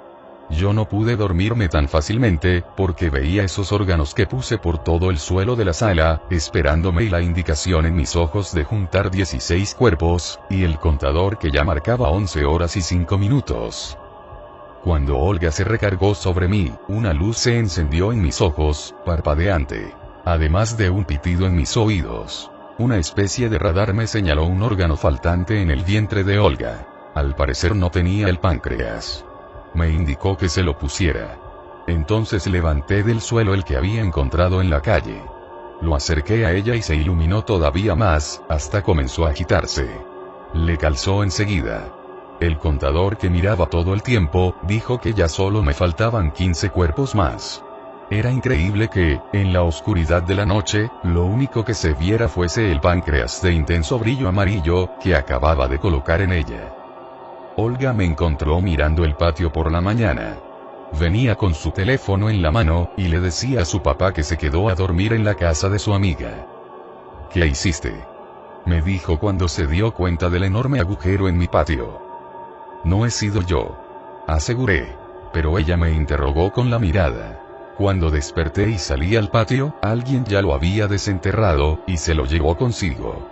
Yo no pude dormirme tan fácilmente, porque veía esos órganos que puse por todo el suelo de la sala, esperándome y la indicación en mis ojos de juntar 16 cuerpos, y el contador que ya marcaba 11 horas y 5 minutos. Cuando Olga se recargó sobre mí, una luz se encendió en mis ojos, parpadeante. Además de un pitido en mis oídos. Una especie de radar me señaló un órgano faltante en el vientre de Olga. Al parecer no tenía el páncreas. Me indicó que se lo pusiera. Entonces levanté del suelo el que había encontrado en la calle. Lo acerqué a ella y se iluminó todavía más, hasta comenzó a agitarse. Le calzó enseguida. El contador que miraba todo el tiempo, dijo que ya solo me faltaban 15 cuerpos más. Era increíble que, en la oscuridad de la noche, lo único que se viera fuese el páncreas de intenso brillo amarillo, que acababa de colocar en ella. Olga me encontró mirando el patio por la mañana. Venía con su teléfono en la mano, y le decía a su papá que se quedó a dormir en la casa de su amiga. ¿Qué hiciste?, me dijo cuando se dio cuenta del enorme agujero en mi patio. No he sido yo, aseguré. Pero ella me interrogó con la mirada. Cuando desperté y salí al patio, alguien ya lo había desenterrado, y se lo llevó consigo.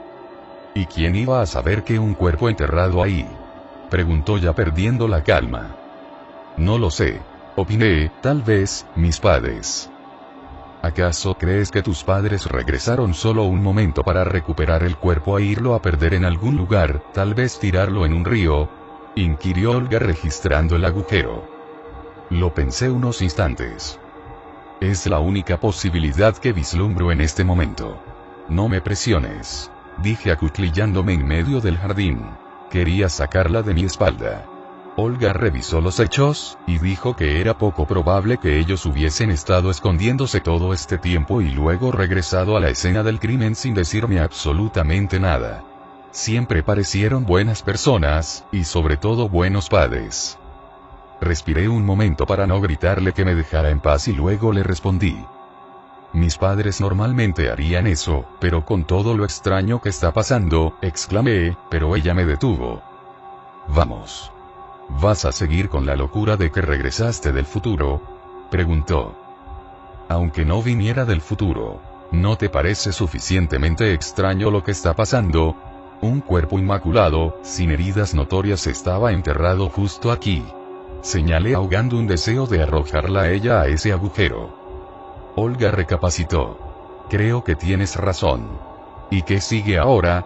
¿Y quién iba a saber que un cuerpo enterrado ahí?, preguntó ya perdiendo la calma. No lo sé, opiné, tal vez, mis padres. ¿Acaso crees que tus padres regresaron solo un momento para recuperar el cuerpo e irlo a perder en algún lugar, tal vez tirarlo en un río?, inquirió Olga registrando el agujero. Lo pensé unos instantes. Es la única posibilidad que vislumbro en este momento. No me presiones, dije acuclillándome en medio del jardín. Quería sacarla de mi espalda. Olga revisó los hechos, y dijo que era poco probable que ellos hubiesen estado escondiéndose todo este tiempo y luego regresado a la escena del crimen sin decirme absolutamente nada. Siempre parecieron buenas personas, y sobre todo buenos padres. Respiré un momento para no gritarle que me dejara en paz y luego le respondí. Mis padres normalmente harían eso, pero con todo lo extraño que está pasando, exclamé, pero ella me detuvo. Vamos. ¿Vas a seguir con la locura de que regresaste del futuro?, preguntó. Aunque no viniera del futuro, ¿no te parece suficientemente extraño lo que está pasando? Un cuerpo inmaculado, sin heridas notorias, estaba enterrado justo aquí. Señalé ahogando un deseo de arrojarla a ella a ese agujero. Olga recapacitó. Creo que tienes razón. ¿Y qué sigue ahora?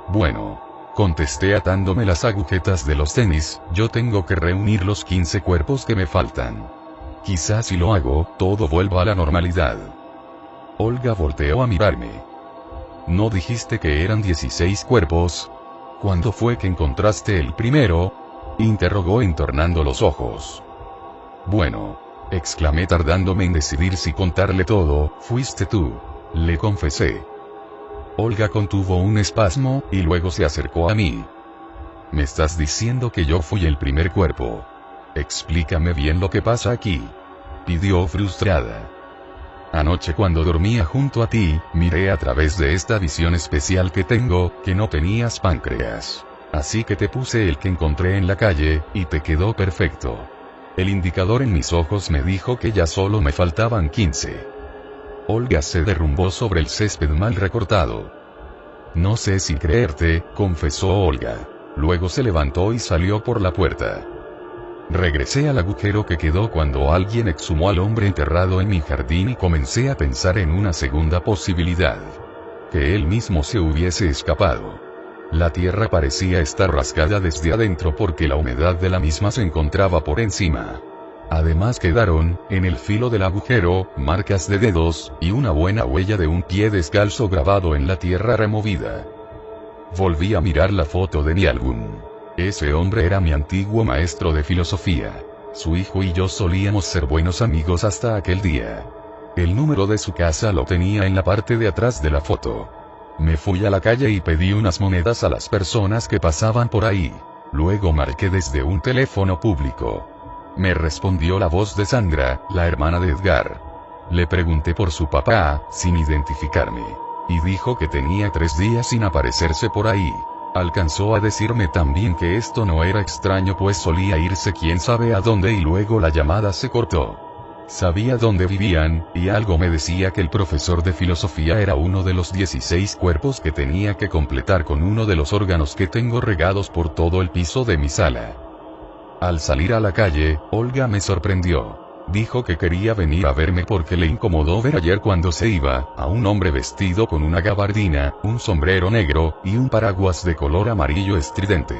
Bueno, contesté atándome las agujetas de los tenis, yo tengo que reunir los 15 cuerpos que me faltan. Quizás si lo hago, todo vuelva a la normalidad. Olga volteó a mirarme. ¿No dijiste que eran 16 cuerpos? ¿Cuándo fue que encontraste el primero?, interrogó entornando los ojos. Bueno, exclamé tardándome en decidir si contarle todo, fuiste tú, le confesé. Olga contuvo un espasmo, y luego se acercó a mí. ¿Me estás diciendo que yo fui el primer cuerpo? Explícame bien lo que pasa aquí, pidió frustrada. Anoche cuando dormía junto a ti, miré a través de esta visión especial que tengo, que no tenías páncreas. Así que te puse el que encontré en la calle, y te quedó perfecto. El indicador en mis ojos me dijo que ya solo me faltaban 15. Olga se derrumbó sobre el césped mal recortado. No sé si creerte, confesó Olga. Luego se levantó y salió por la puerta. Regresé al agujero que quedó cuando alguien exhumó al hombre enterrado en mi jardín y comencé a pensar en una segunda posibilidad. Que él mismo se hubiese escapado. La tierra parecía estar rasgada desde adentro porque la humedad de la misma se encontraba por encima. Además quedaron, en el filo del agujero, marcas de dedos, y una buena huella de un pie descalzo grabado en la tierra removida. Volví a mirar la foto de mi álbum. Ese hombre era mi antiguo maestro de filosofía. Su hijo y yo solíamos ser buenos amigos hasta aquel día. El número de su casa lo tenía en la parte de atrás de la foto. Me fui a la calle y pedí unas monedas a las personas que pasaban por ahí. Luego marqué desde un teléfono público. Me respondió la voz de Sandra, la hermana de Edgar. Le pregunté por su papá, sin identificarme. Y dijo que tenía 3 días sin aparecerse por ahí. Alcanzó a decirme también que esto no era extraño pues solía irse quién sabe a dónde y luego la llamada se cortó. Sabía dónde vivían, y algo me decía que el profesor de filosofía era uno de los 16 cuerpos que tenía que completar con uno de los órganos que tengo regados por todo el piso de mi sala. Al salir a la calle, Olga me sorprendió. Dijo que quería venir a verme porque le incomodó ver ayer cuando se iba, a un hombre vestido con una gabardina, un sombrero negro, y un paraguas de color amarillo estridente.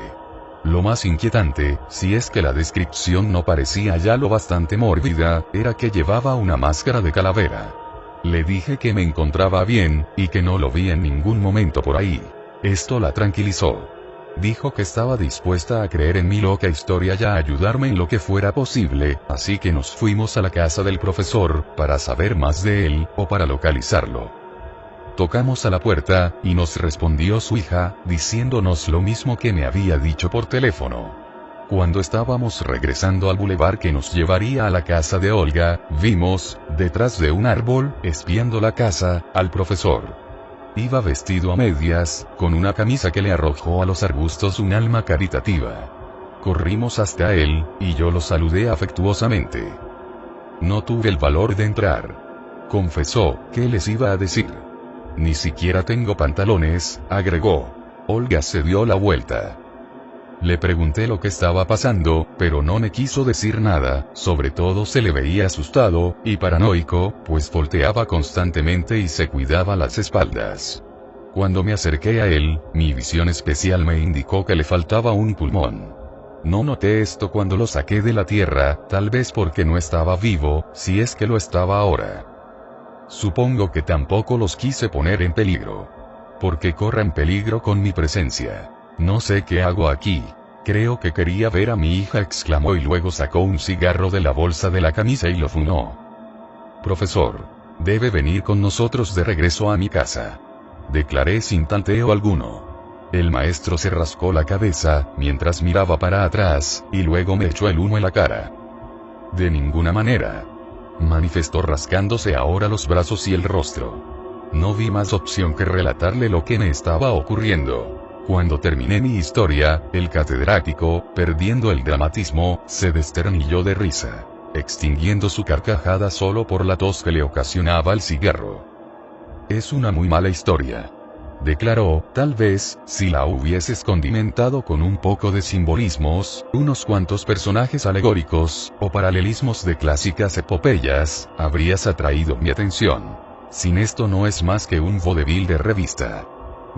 Lo más inquietante, si es que la descripción no parecía ya lo bastante mórbida, era que llevaba una máscara de calavera. Le dije que me encontraba bien, y que no lo vi en ningún momento por ahí. Esto la tranquilizó. Dijo que estaba dispuesta a creer en mi loca historia y a ayudarme en lo que fuera posible, así que nos fuimos a la casa del profesor, para saber más de él, o para localizarlo. Tocamos a la puerta, y nos respondió su hija, diciéndonos lo mismo que me había dicho por teléfono. Cuando estábamos regresando al bulevar que nos llevaría a la casa de Olga, vimos, detrás de un árbol, espiando la casa, al profesor. Iba vestido a medias, con una camisa que le arrojó a los arbustos un alma caritativa. Corrimos hasta él, y yo lo saludé afectuosamente. No tuve el valor de entrar. Confesó, ¿qué les iba a decir? Ni siquiera tengo pantalones, agregó. Olga se dio la vuelta. Le pregunté lo que estaba pasando, pero no me quiso decir nada, sobre todo se le veía asustado, y paranoico, pues volteaba constantemente y se cuidaba las espaldas. Cuando me acerqué a él, mi visión especial me indicó que le faltaba un pulmón. No noté esto cuando lo saqué de la tierra, tal vez porque no estaba vivo, si es que lo estaba ahora. Supongo que tampoco los quise poner en peligro. Porque corran peligro con mi presencia. No sé qué hago aquí. Creo que quería ver a mi hija, exclamó y luego sacó un cigarro de la bolsa de la camisa y lo fumó. Profesor, debe venir con nosotros de regreso a mi casa. Declaré sin tanteo alguno. El maestro se rascó la cabeza, mientras miraba para atrás, y luego me echó el humo en la cara. De ninguna manera. Manifestó rascándose ahora los brazos y el rostro. No vi más opción que relatarle lo que me estaba ocurriendo. Cuando terminé mi historia, el catedrático, perdiendo el dramatismo, se desternilló de risa, extinguiendo su carcajada solo por la tos que le ocasionaba el cigarro. Es una muy mala historia, declaró. Tal vez, si la hubieses condimentado con un poco de simbolismos, unos cuantos personajes alegóricos, o paralelismos de clásicas epopeyas, habrías atraído mi atención. Sin esto no es más que un vodevil de revista.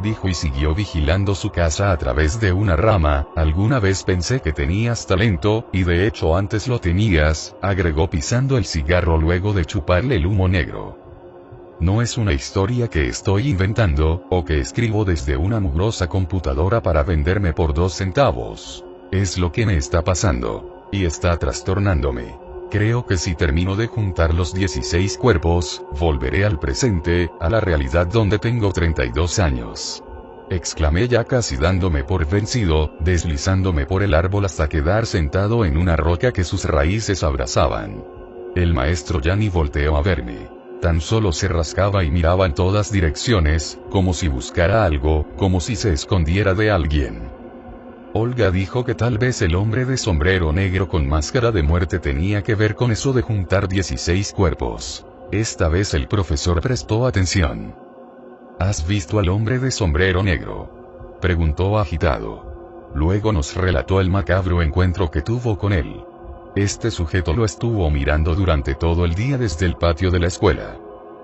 Dijo y siguió vigilando su casa a través de una rama. Alguna vez pensé que tenías talento, y de hecho antes lo tenías, agregó pisando el cigarro luego de chuparle el humo negro. No es una historia que estoy inventando, o que escribo desde una mugrosa computadora para venderme por 2 centavos. Es lo que me está pasando. Y está trastornándome. Creo que si termino de juntar los 16 cuerpos, volveré al presente, a la realidad donde tengo 32 años. Exclamé ya casi dándome por vencido, deslizándome por el árbol hasta quedar sentado en una roca que sus raíces abrazaban. El maestro ya ni volteó a verme. Tan solo se rascaba y miraba en todas direcciones, como si buscara algo, como si se escondiera de alguien. Olga dijo que tal vez el hombre de sombrero negro con máscara de muerte tenía que ver con eso de juntar 16 cuerpos. Esta vez el profesor prestó atención. ¿Has visto al hombre de sombrero negro?, preguntó agitado. Luego nos relató el macabro encuentro que tuvo con él. Este sujeto lo estuvo mirando durante todo el día desde el patio de la escuela.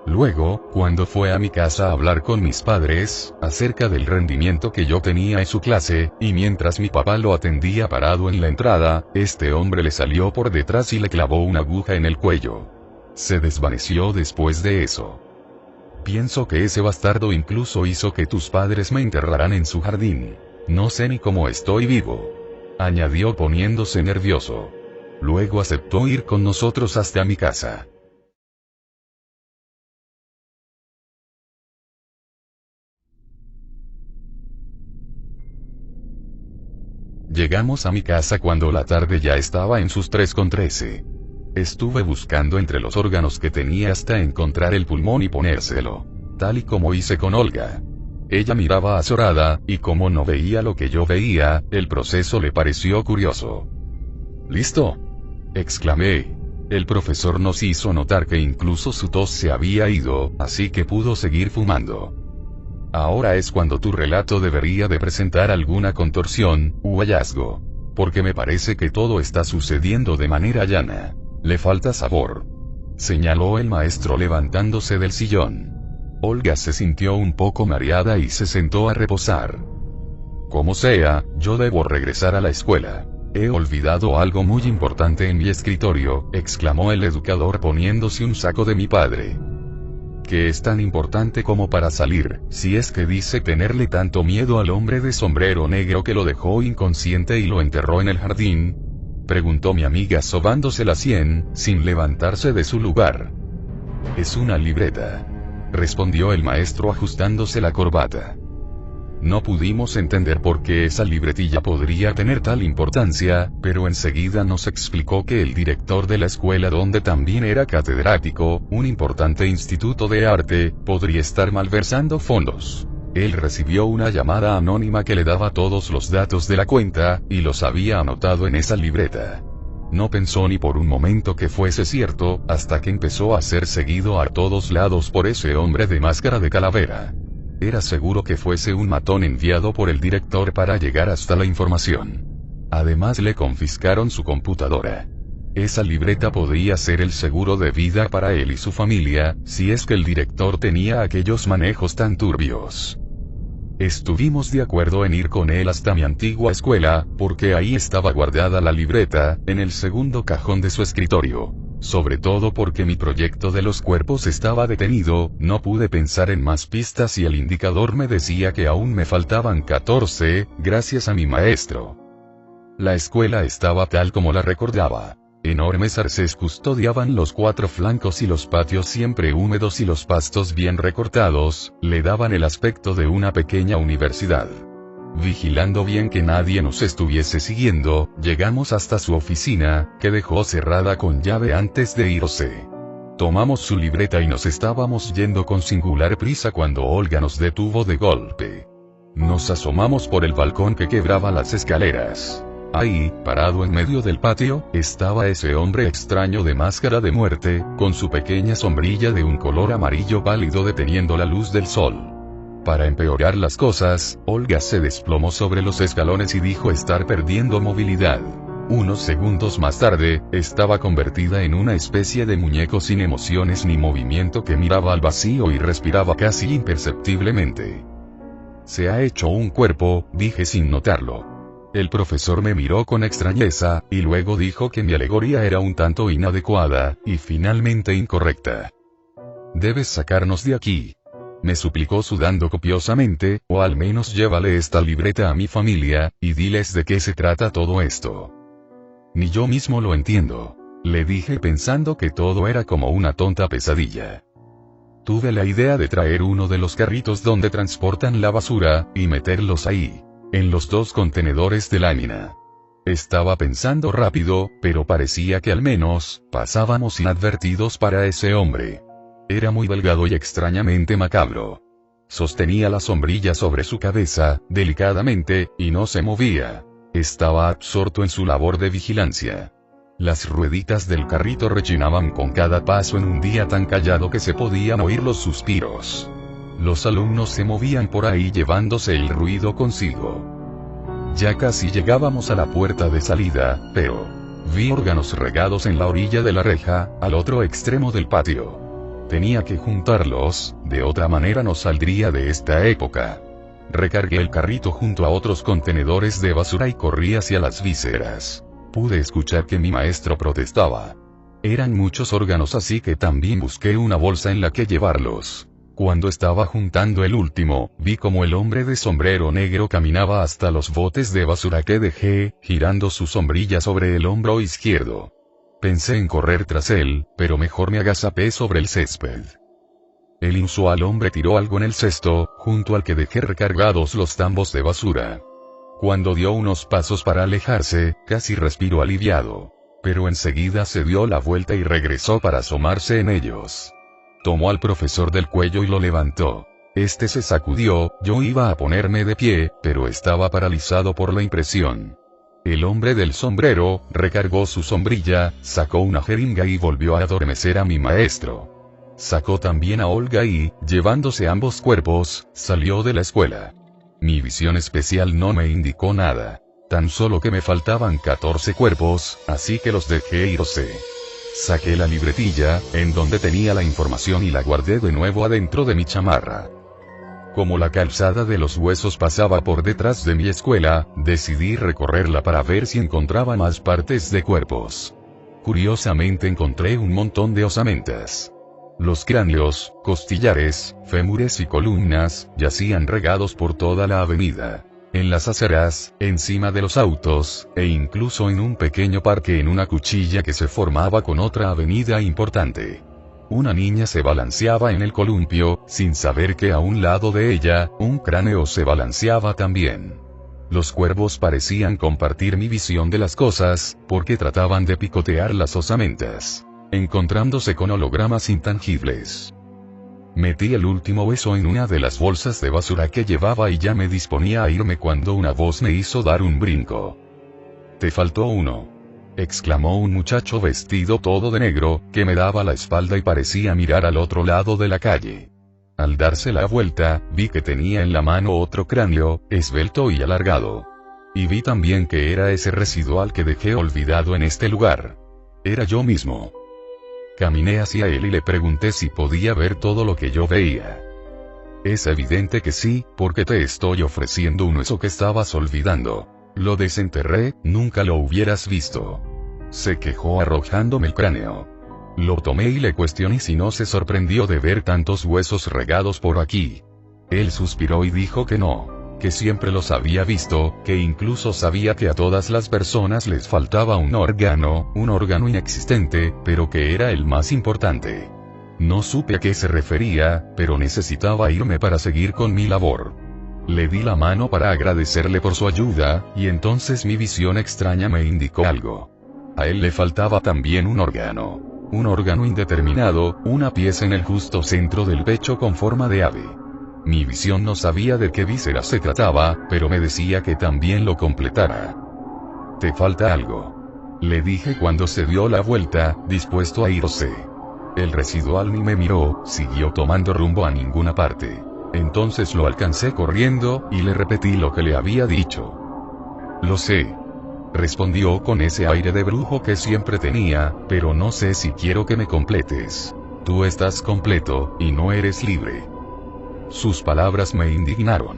Luego, cuando fue a mi casa a hablar con mis padres, acerca del rendimiento que yo tenía en su clase, y mientras mi papá lo atendía parado en la entrada, este hombre le salió por detrás y le clavó una aguja en el cuello. Se desvaneció después de eso. Pienso que ese bastardo incluso hizo que tus padres me enterraran en su jardín. No sé ni cómo estoy vivo, añadió poniéndose nervioso. Luego aceptó ir con nosotros hasta mi casa. Llegamos a mi casa cuando la tarde ya estaba en sus 3:13. Estuve buscando entre los órganos que tenía hasta encontrar el pulmón y ponérselo. Tal y como hice con Olga. Ella miraba azorada, y como no veía lo que yo veía, el proceso le pareció curioso. ¿Listo?, exclamé. El profesor nos hizo notar que incluso su tos se había ido, así que pudo seguir fumando. Ahora es cuando tu relato debería de presentar alguna contorsión, u hallazgo. Porque me parece que todo está sucediendo de manera llana. Le falta sabor, señaló el maestro levantándose del sillón. Olga se sintió un poco mareada y se sentó a reposar. Como sea, yo debo regresar a la escuela. He olvidado algo muy importante en mi escritorio, exclamó el educador poniéndose un saco de mi padre. ¿Qué es tan importante como para salir, si es que dice tenerle tanto miedo al hombre de sombrero negro que lo dejó inconsciente y lo enterró en el jardín?, preguntó mi amiga sobándose la sien, sin levantarse de su lugar. Es una libreta, respondió el maestro ajustándose la corbata. No pudimos entender por qué esa libretilla podría tener tal importancia, pero enseguida nos explicó que el director de la escuela donde también era catedrático, un importante instituto de arte, podría estar malversando fondos. Él recibió una llamada anónima que le daba todos los datos de la cuenta, y los había anotado en esa libreta. No pensó ni por un momento que fuese cierto, hasta que empezó a ser seguido a todos lados por ese hombre de máscara de calavera. Era seguro que fuese un matón enviado por el director para llegar hasta la información. Además le confiscaron su computadora. Esa libreta podría ser el seguro de vida para él y su familia, si es que el director tenía aquellos manejos tan turbios. Estuvimos de acuerdo en ir con él hasta mi antigua escuela, porque ahí estaba guardada la libreta, en el segundo cajón de su escritorio. Sobre todo porque mi proyecto de los cuerpos estaba detenido, no pude pensar en más pistas y el indicador me decía que aún me faltaban 14, gracias a mi maestro. La escuela estaba tal como la recordaba. Enormes arces custodiaban los 4 flancos y los patios siempre húmedos y los pastos bien recortados, le daban el aspecto de una pequeña universidad. Vigilando bien que nadie nos estuviese siguiendo, llegamos hasta su oficina, que dejó cerrada con llave antes de irse. Tomamos su libreta y nos estábamos yendo con singular prisa cuando Olga nos detuvo de golpe. Nos asomamos por el balcón que quebraba las escaleras. Ahí, parado en medio del patio, estaba ese hombre extraño de máscara de muerte, con su pequeña sombrilla de un color amarillo pálido deteniendo la luz del sol. Para empeorar las cosas, Olga se desplomó sobre los escalones y dijo estar perdiendo movilidad. Unos segundos más tarde, estaba convertida en una especie de muñeco sin emociones ni movimiento que miraba al vacío y respiraba casi imperceptiblemente. Se ha hecho un cuerpo, dije sin notarlo. El profesor me miró con extrañeza, y luego dijo que mi alegoría era un tanto inadecuada, y finalmente incorrecta. Debes sacarnos de aquí. Me suplicó sudando copiosamente, o al menos llévale esta libreta a mi familia, y diles de qué se trata todo esto. Ni yo mismo lo entiendo. Le dije pensando que todo era como una tonta pesadilla. Tuve la idea de traer uno de los carritos donde transportan la basura, y meterlos ahí, en los 2 contenedores de lámina. Estaba pensando rápido, pero parecía que al menos, pasábamos inadvertidos para ese hombre. Era muy delgado y extrañamente macabro. Sostenía la sombrilla sobre su cabeza, delicadamente, y no se movía. Estaba absorto en su labor de vigilancia. Las rueditas del carrito rechinaban con cada paso en un día tan callado que se podían oír los suspiros. Los alumnos se movían por ahí llevándose el ruido consigo. Ya casi llegábamos a la puerta de salida, pero vi órganos regados en la orilla de la reja, al otro extremo del patio. Tenía que juntarlos, de otra manera no saldría de esta época. Recargué el carrito junto a otros contenedores de basura y corrí hacia las vísceras. Pude escuchar que mi maestro protestaba. Eran muchos órganos, así que también busqué una bolsa en la que llevarlos. Cuando estaba juntando el último, vi como el hombre de sombrero negro caminaba hasta los botes de basura que dejé, girando su sombrilla sobre el hombro izquierdo. Pensé en correr tras él, pero mejor me agazapé sobre el césped. El inusual hombre tiró algo en el cesto, junto al que dejé recargados los tambos de basura. Cuando dio unos pasos para alejarse, casi respiró aliviado. Pero enseguida se dio la vuelta y regresó para asomarse en ellos. Tomó al profesor del cuello y lo levantó. Este se sacudió, yo iba a ponerme de pie, pero estaba paralizado por la impresión. El hombre del sombrero, recargó su sombrilla, sacó una jeringa y volvió a adormecer a mi maestro. Sacó también a Olga y, llevándose ambos cuerpos, salió de la escuela. Mi visión especial no me indicó nada. Tan solo que me faltaban 14 cuerpos, así que los dejé irse. Saqué la libretilla, en donde tenía la información y la guardé de nuevo adentro de mi chamarra. Como la calzada de los huesos pasaba por detrás de mi escuela, decidí recorrerla para ver si encontraba más partes de cuerpos. Curiosamente encontré un montón de osamentas. Los cráneos, costillares, fémures y columnas, yacían regados por toda la avenida. En las aceras, encima de los autos, e incluso en un pequeño parque en una cuchilla que se formaba con otra avenida importante. una niña se balanceaba en el columpio, sin saber que a un lado de ella, un cráneo se balanceaba también. Los cuervos parecían compartir mi visión de las cosas, porque trataban de picotear las osamentas, encontrándose con hologramas intangibles. Metí el último hueso en una de las bolsas de basura que llevaba y ya me disponía a irme cuando una voz me hizo dar un brinco. «Te faltó uno», exclamó un muchacho vestido todo de negro, que me daba la espalda y parecía mirar al otro lado de la calle. Al darse la vuelta, vi que tenía en la mano otro cráneo, esbelto y alargado. Y vi también que era ese residual que dejé olvidado en este lugar. Era yo mismo. Caminé hacia él y le pregunté si podía ver todo lo que yo veía. «Es evidente que sí, porque te estoy ofreciendo un hueso que estabas olvidando. Lo desenterré, nunca lo hubieras visto», se quejó arrojándome el cráneo. Lo tomé y le cuestioné si no se sorprendió de ver tantos huesos regados por aquí. Él suspiró y dijo que no, que siempre los había visto, que incluso sabía que a todas las personas les faltaba un órgano inexistente, pero que era el más importante. No supe a qué se refería, pero necesitaba irme para seguir con mi labor. Le di la mano para agradecerle por su ayuda, y entonces mi visión extraña me indicó algo. A él le faltaba también un órgano indeterminado, una pieza en el justo centro del pecho con forma de ave. Mi visión no sabía de qué víscera se trataba, pero me decía que también lo completara. «Te falta algo», le dije cuando se dio la vuelta, dispuesto a irse. El residual ni me miró, siguió tomando rumbo a ninguna parte. Entonces lo alcancé corriendo, y le repetí lo que le había dicho. «Lo sé», respondió con ese aire de brujo que siempre tenía, «pero no sé si quiero que me completes. Tú estás completo, y no eres libre». Sus palabras me indignaron.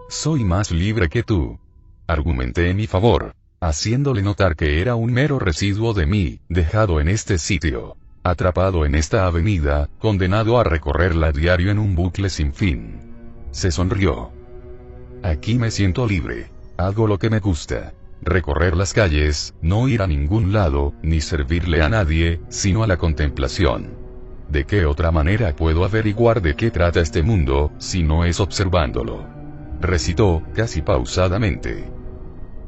«Soy más libre que tú», argumenté en mi favor, haciéndole notar que era un mero residuo de mí, dejado en este sitio, atrapado en esta avenida, condenado a recorrerla a diario en un bucle sin fin. Se sonrió. «Aquí me siento libre. Hago lo que me gusta. Recorrer las calles, no ir a ningún lado, ni servirle a nadie, sino a la contemplación. ¿De qué otra manera puedo averiguar de qué trata este mundo, si no es observándolo?», recitó, casi pausadamente.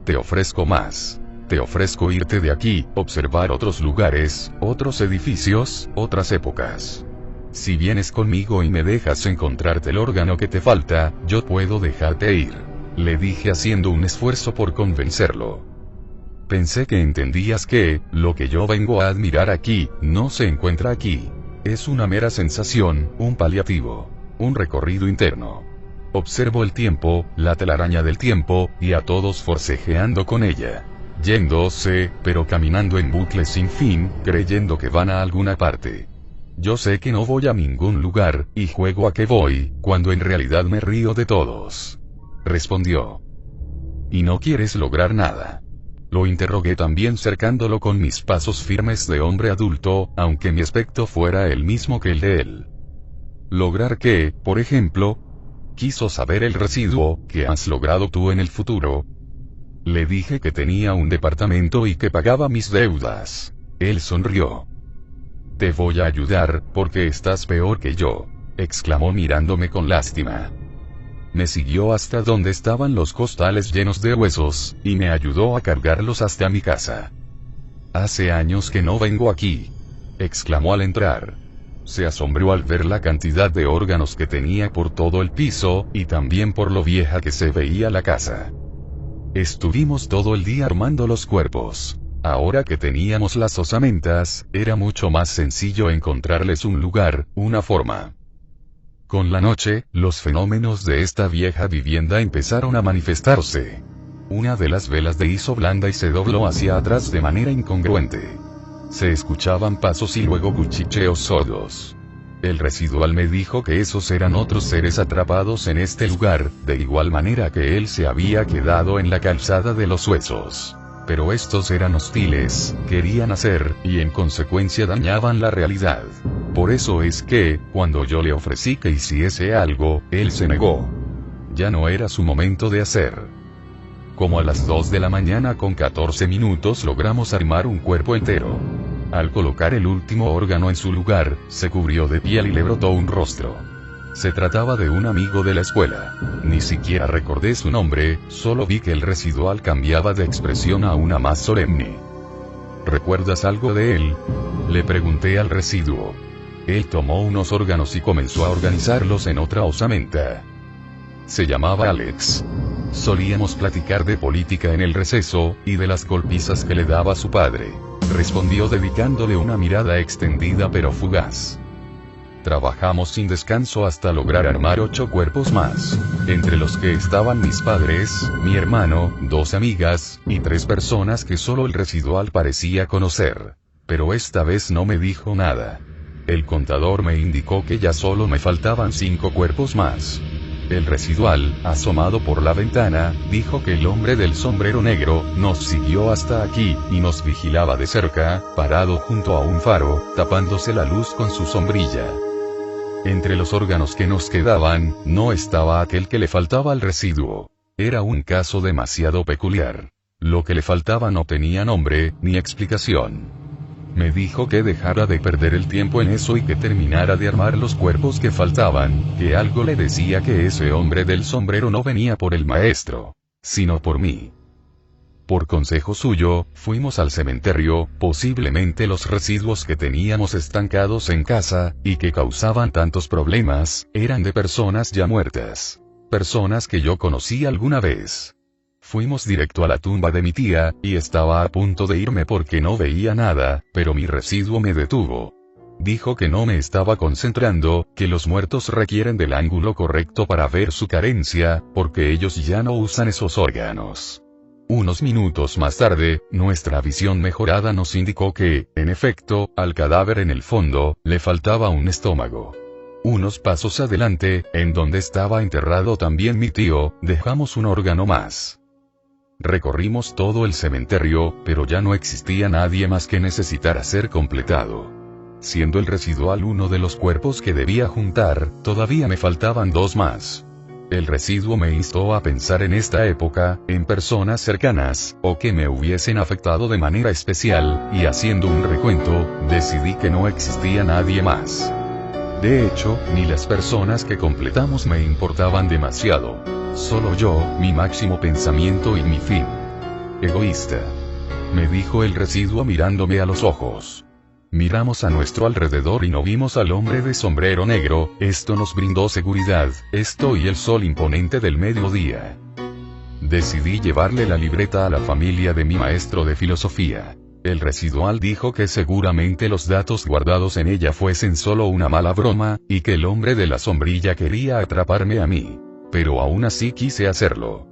«Te ofrezco más. Te ofrezco irte de aquí, observar otros lugares, otros edificios, otras épocas. Si vienes conmigo y me dejas encontrarte el órgano que te falta, yo puedo dejarte ir», le dije haciendo un esfuerzo por convencerlo. «Pensé que entendías que, lo que yo vengo a admirar aquí, no se encuentra aquí. Es una mera sensación, un paliativo, un recorrido interno. Observo el tiempo, la telaraña del tiempo, y a todos forcejeando con ella. Yéndose, pero caminando en bucles sin fin, creyendo que van a alguna parte. Yo sé que no voy a ningún lugar, y juego a que voy, cuando en realidad me río de todos», respondió. «¿Y no quieres lograr nada?», lo interrogué también cercándolo con mis pasos firmes de hombre adulto, aunque mi aspecto fuera el mismo que el de él. «¿Lograr qué, por ejemplo?», quiso saber el residuo, «¿qué has logrado tú en el futuro?». Le dije que tenía un departamento y que pagaba mis deudas. Él sonrió. «Te voy a ayudar, porque estás peor que yo», exclamó mirándome con lástima. Me siguió hasta donde estaban los costales llenos de huesos, y me ayudó a cargarlos hasta mi casa. «Hace años que no vengo aquí», exclamó al entrar. Se asombró al ver la cantidad de órganos que tenía por todo el piso, y también por lo vieja que se veía la casa. Estuvimos todo el día armando los cuerpos. Ahora que teníamos las osamentas, era mucho más sencillo encontrarles un lugar, una forma. Con la noche, los fenómenos de esta vieja vivienda empezaron a manifestarse. Una de las velas de hizo blanda y se dobló hacia atrás de manera incongruente. Se escuchaban pasos y luego cuchicheos sordos. El residual me dijo que esos eran otros seres atrapados en este lugar, de igual manera que él se había quedado en la calzada de los huesos. Pero estos eran hostiles, querían hacer, y en consecuencia dañaban la realidad. Por eso es que, cuando yo le ofrecí que hiciese algo, él se negó. Ya no era su momento de hacer. Como a las 2 de la mañana con 14 minutos logramos armar un cuerpo entero. Al colocar el último órgano en su lugar, se cubrió de piel y le brotó un rostro. Se trataba de un amigo de la escuela. Ni siquiera recordé su nombre, solo vi que el residual cambiaba de expresión a una más solemne. ¿Recuerdas algo de él?, le pregunté al residuo. Él tomó unos órganos y comenzó a organizarlos en otra osamenta. Se llamaba Alex. Solíamos platicar de política en el receso, y de las golpizas que le daba su padre, respondió dedicándole una mirada extendida pero fugaz. Trabajamos sin descanso hasta lograr armar 8 cuerpos más, entre los que estaban mis padres, mi hermano, 2 amigas, y 3 personas que solo el residual parecía conocer. Pero esta vez no me dijo nada. El contador me indicó que ya solo me faltaban 5 cuerpos más. El residual, asomado por la ventana, dijo que el hombre del sombrero negro nos siguió hasta aquí, y nos vigilaba de cerca, parado junto a un faro, tapándose la luz con su sombrilla. Entre los órganos que nos quedaban, no estaba aquel que le faltaba al residuo. Era un caso demasiado peculiar. Lo que le faltaba no tenía nombre, ni explicación. Me dijo que dejara de perder el tiempo en eso y que terminara de armar los cuerpos que faltaban, que algo le decía que ese hombre del sombrero no venía por el maestro, sino por mí. Por consejo suyo, fuimos al cementerio, posiblemente los residuos que teníamos estancados en casa, y que causaban tantos problemas, eran de personas ya muertas. Personas que yo conocí alguna vez. Fuimos directo a la tumba de mi tía, y estaba a punto de irme porque no veía nada, pero mi residuo me detuvo. Dijo que no me estaba concentrando, que los muertos requieren del ángulo correcto para ver su carencia, porque ellos ya no usan esos órganos. Unos minutos más tarde, nuestra visión mejorada nos indicó que, en efecto, al cadáver en el fondo, le faltaba un estómago. Unos pasos adelante, en donde estaba enterrado también mi tío, dejamos un órgano más. Recorrimos todo el cementerio, pero ya no existía nadie más que necesitara ser completado. Siendo el residual uno de los cuerpos que debía juntar, todavía me faltaban 2 más. El residuo me instó a pensar en esta época, en personas cercanas, o que me hubiesen afectado de manera especial, y haciendo un recuento, decidí que no existía nadie más. De hecho, ni las personas que completamos me importaban demasiado. Solo yo, mi máximo pensamiento y mi fin. Egoísta. Me dijo el residuo mirándome a los ojos. Miramos a nuestro alrededor y no vimos al hombre de sombrero negro, esto nos brindó seguridad, esto y el sol imponente del mediodía. Decidí llevarle la libreta a la familia de mi maestro de filosofía. El residual dijo que seguramente los datos guardados en ella fuesen solo una mala broma, y que el hombre de la sombrilla quería atraparme a mí. Pero aún así quise hacerlo.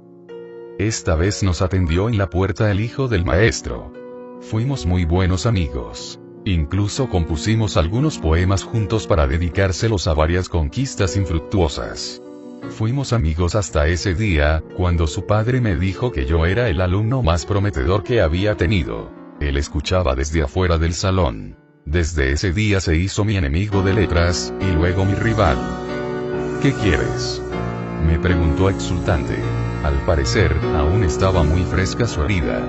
Esta vez nos atendió en la puerta el hijo del maestro. Fuimos muy buenos amigos. Incluso compusimos algunos poemas juntos para dedicárselos a varias conquistas infructuosas. Fuimos amigos hasta ese día, cuando su padre me dijo que yo era el alumno más prometedor que había tenido. Él escuchaba desde afuera del salón. Desde ese día se hizo mi enemigo de letras, y luego mi rival. ¿Qué quieres?, me preguntó exultante. Al parecer, aún estaba muy fresca su herida.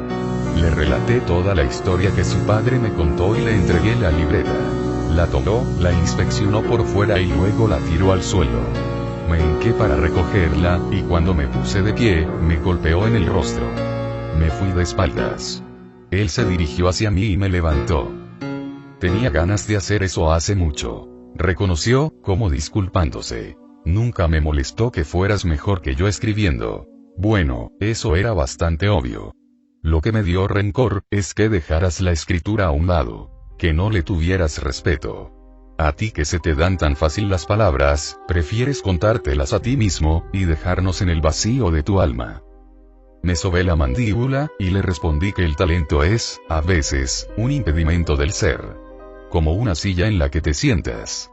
Le relaté toda la historia que su padre me contó y le entregué la libreta. La tomó, la inspeccionó por fuera y luego la tiró al suelo. Me hinqué para recogerla, y cuando me puse de pie, me golpeó en el rostro. Me fui de espaldas. Él se dirigió hacia mí y me levantó. Tenía ganas de hacer eso hace mucho. Reconoció, como disculpándose. Nunca me molestó que fueras mejor que yo escribiendo. Bueno, eso era bastante obvio. Lo que me dio rencor, es que dejaras la escritura a un lado. Que no le tuvieras respeto. A ti que se te dan tan fácil las palabras, prefieres contártelas a ti mismo, y dejarnos en el vacío de tu alma. Me sobé la mandíbula, y le respondí que el talento es, a veces, un impedimento del ser. Como una silla en la que te sientas.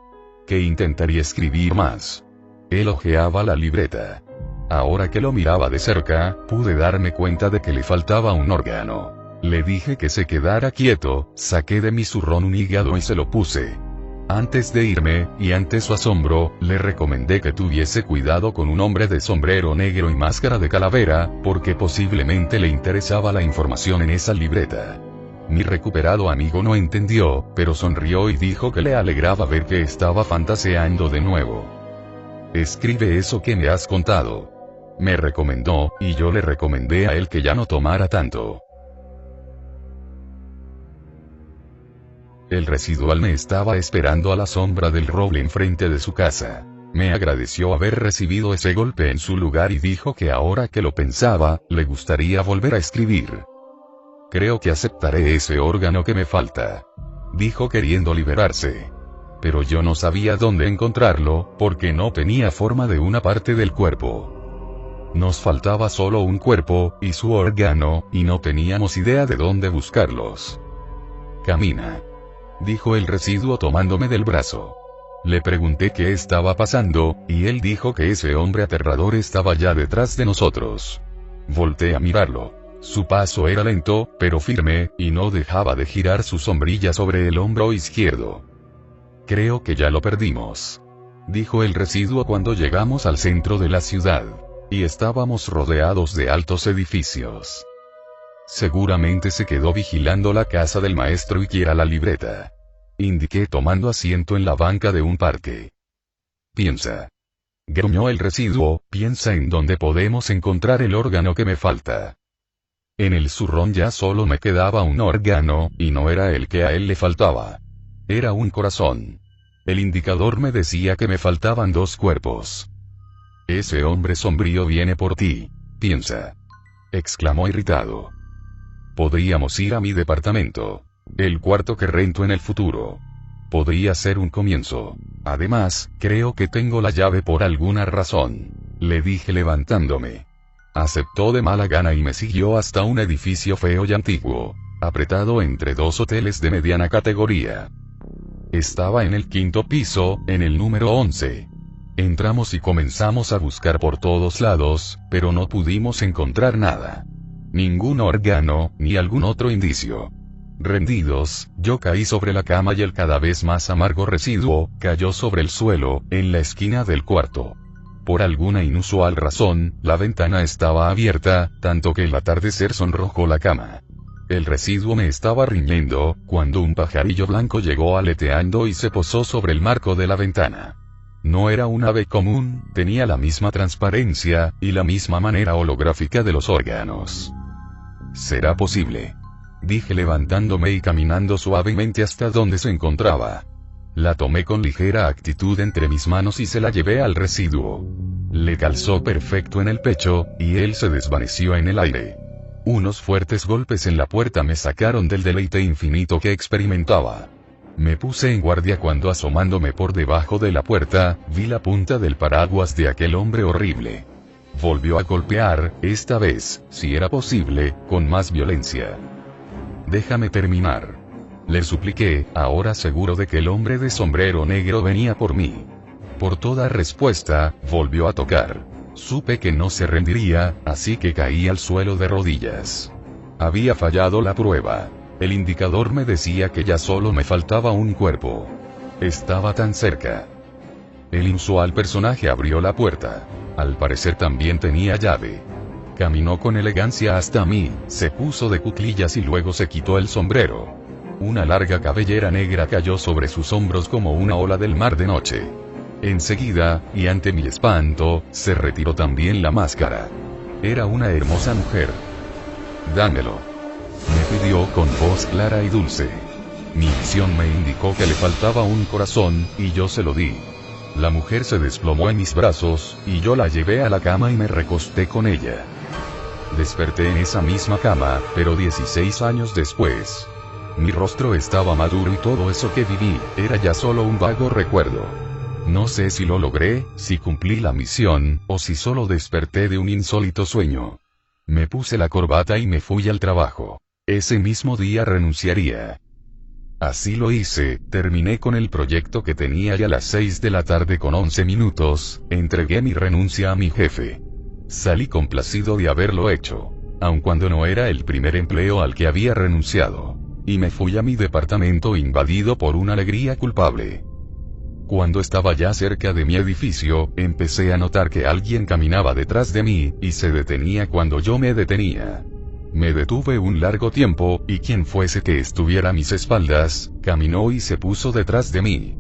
Que intentaría escribir más. Él hojeaba la libreta. Ahora que lo miraba de cerca, pude darme cuenta de que le faltaba un órgano. Le dije que se quedara quieto, saqué de mi zurrón un hígado y se lo puse. Antes de irme, y ante su asombro, le recomendé que tuviese cuidado con un hombre de sombrero negro y máscara de calavera, porque posiblemente le interesaba la información en esa libreta. Mi recuperado amigo no entendió, pero sonrió y dijo que le alegraba ver que estaba fantaseando de nuevo. Escribe eso que me has contado. Me recomendó, y yo le recomendé a él que ya no tomara tanto. El residual me estaba esperando a la sombra del roble enfrente de su casa. Me agradeció haber recibido ese golpe en su lugar y dijo que ahora que lo pensaba, le gustaría volver a escribir. Creo que aceptaré ese órgano que me falta, dijo queriendo liberarse. Pero yo no sabía dónde encontrarlo, porque no tenía forma de una parte del cuerpo. Nos faltaba solo un cuerpo, y su órgano, y no teníamos idea de dónde buscarlos. Camina, dijo el residuo tomándome del brazo. Le pregunté qué estaba pasando, y él dijo que ese hombre aterrador estaba ya detrás de nosotros. Volté a mirarlo. Su paso era lento, pero firme, y no dejaba de girar su sombrilla sobre el hombro izquierdo. Creo que ya lo perdimos, dijo el residuo cuando llegamos al centro de la ciudad, y estábamos rodeados de altos edificios. Seguramente se quedó vigilando la casa del maestro y quiera la libreta, indiqué tomando asiento en la banca de un parque. Piensa, gruñó el residuo, piensa en dónde podemos encontrar el órgano que me falta. En el zurrón ya solo me quedaba un órgano, y no era el que a él le faltaba. Era un corazón. El indicador me decía que me faltaban 2 cuerpos. Ese hombre sombrío viene por ti, piensa, exclamó irritado. Podríamos ir a mi departamento, el cuarto que rento en el futuro. Podría ser un comienzo. Además, creo que tengo la llave por alguna razón, le dije levantándome. Aceptó de mala gana y me siguió hasta un edificio feo y antiguo, apretado entre 2 hoteles de mediana categoría. Estaba en el 5º piso, en el número 11. Entramos y comenzamos a buscar por todos lados, pero no pudimos encontrar nada. Ningún órgano, ni algún otro indicio. Rendidos, yo caí sobre la cama y el cada vez más amargo residuo cayó sobre el suelo, en la esquina del cuarto. Por alguna inusual razón, la ventana estaba abierta, tanto que el atardecer sonrojó la cama. El residuo me estaba riñendo, cuando un pajarillo blanco llegó aleteando y se posó sobre el marco de la ventana. No era un ave común, tenía la misma transparencia, y la misma manera holográfica de los órganos. ¿Será posible?, dije levantándome y caminando suavemente hasta donde se encontraba. La tomé con ligera actitud entre mis manos y se la llevé al residuo. Le calzó perfecto en el pecho, y él se desvaneció en el aire. Unos fuertes golpes en la puerta me sacaron del deleite infinito que experimentaba. Me puse en guardia cuando, asomándome por debajo de la puerta, vi la punta del paraguas de aquel hombre horrible. Volvió a golpear, esta vez, si era posible, con más violencia. Déjame terminar, le supliqué, ahora seguro de que el hombre de sombrero negro venía por mí. Por toda respuesta, volvió a tocar. Supe que no se rendiría, así que caí al suelo de rodillas. Había fallado la prueba. El indicador me decía que ya solo me faltaba un cuerpo. Estaba tan cerca. El inusual personaje abrió la puerta. Al parecer también tenía llave. Caminó con elegancia hasta mí, se puso de cuclillas y luego se quitó el sombrero. Una larga cabellera negra cayó sobre sus hombros como una ola del mar de noche. Enseguida, y ante mi espanto, se retiró también la máscara. Era una hermosa mujer. Dámelo, me pidió con voz clara y dulce. Mi visión me indicó que le faltaba un corazón, y yo se lo di. La mujer se desplomó en mis brazos, y yo la llevé a la cama y me recosté con ella. Desperté en esa misma cama, pero 16 años después. Mi rostro estaba maduro y todo eso que viví, era ya solo un vago recuerdo. No sé si lo logré, si cumplí la misión, o si solo desperté de un insólito sueño. Me puse la corbata y me fui al trabajo. Ese mismo día renunciaría. Así lo hice, terminé con el proyecto que tenía y a las 6 de la tarde con 11 minutos, entregué mi renuncia a mi jefe. Salí complacido de haberlo hecho, aun cuando no era el primer empleo al que había renunciado. Y me fui a mi departamento invadido por una alegría culpable. Cuando estaba ya cerca de mi edificio, empecé a notar que alguien caminaba detrás de mí, y se detenía cuando yo me detenía. Me detuve un largo tiempo, y quien fuese que estuviera a mis espaldas, caminó y se puso detrás de mí.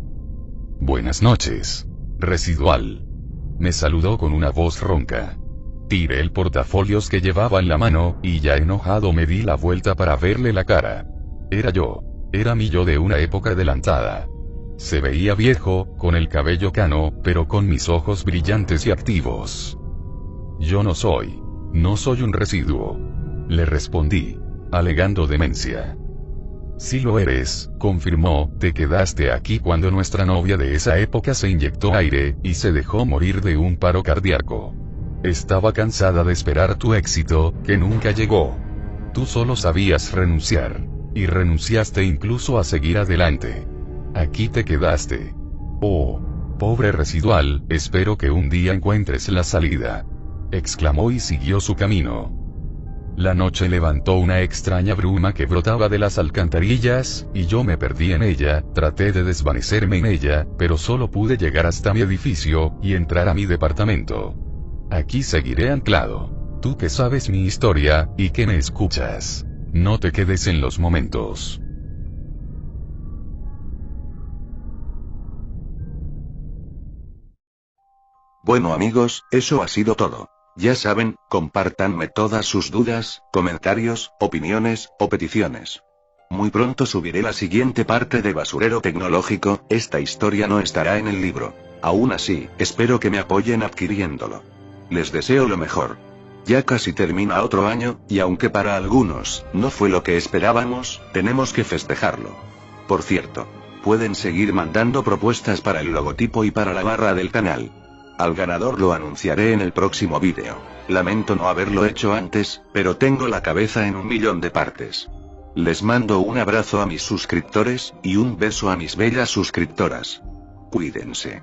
Buenas noches, Residual. Me saludó con una voz ronca. Tiré el portafolios que llevaba en la mano, y ya enojado me di la vuelta para verle la cara. Era mi yo de una época adelantada. Se veía viejo, con el cabello cano, pero con mis ojos brillantes y activos. Yo no soy un residuo. Le respondí, alegando demencia. Sí lo eres, confirmó, te quedaste aquí cuando nuestra novia de esa época se inyectó aire, y se dejó morir de un paro cardíaco. Estaba cansada de esperar tu éxito, que nunca llegó. Tú solo sabías renunciar. Y renunciaste incluso a seguir adelante. Aquí te quedaste. Oh, pobre Residual, espero que un día encuentres la salida. Exclamó y siguió su camino. La noche levantó una extraña bruma que brotaba de las alcantarillas, y yo me perdí en ella, traté de desvanecerme en ella, pero solo pude llegar hasta mi edificio, y entrar a mi departamento. Aquí seguiré anclado. Tú que sabes mi historia, y que me escuchas. No te quedes en los momentos. Bueno amigos, eso ha sido todo. Ya saben, compártanme todas sus dudas, comentarios, opiniones, o peticiones. Muy pronto subiré la siguiente parte de Basurero Tecnológico, esta historia no estará en el libro. Aún así, espero que me apoyen adquiriéndolo. Les deseo lo mejor. Ya casi termina otro año, y aunque para algunos, no fue lo que esperábamos, tenemos que festejarlo. Por cierto, pueden seguir mandando propuestas para el logotipo y para la barra del canal. Al ganador lo anunciaré en el próximo vídeo. Lamento no haberlo hecho antes, pero tengo la cabeza en 1.000.000 de partes. Les mando un abrazo a mis suscriptores, y un beso a mis bellas suscriptoras. Cuídense.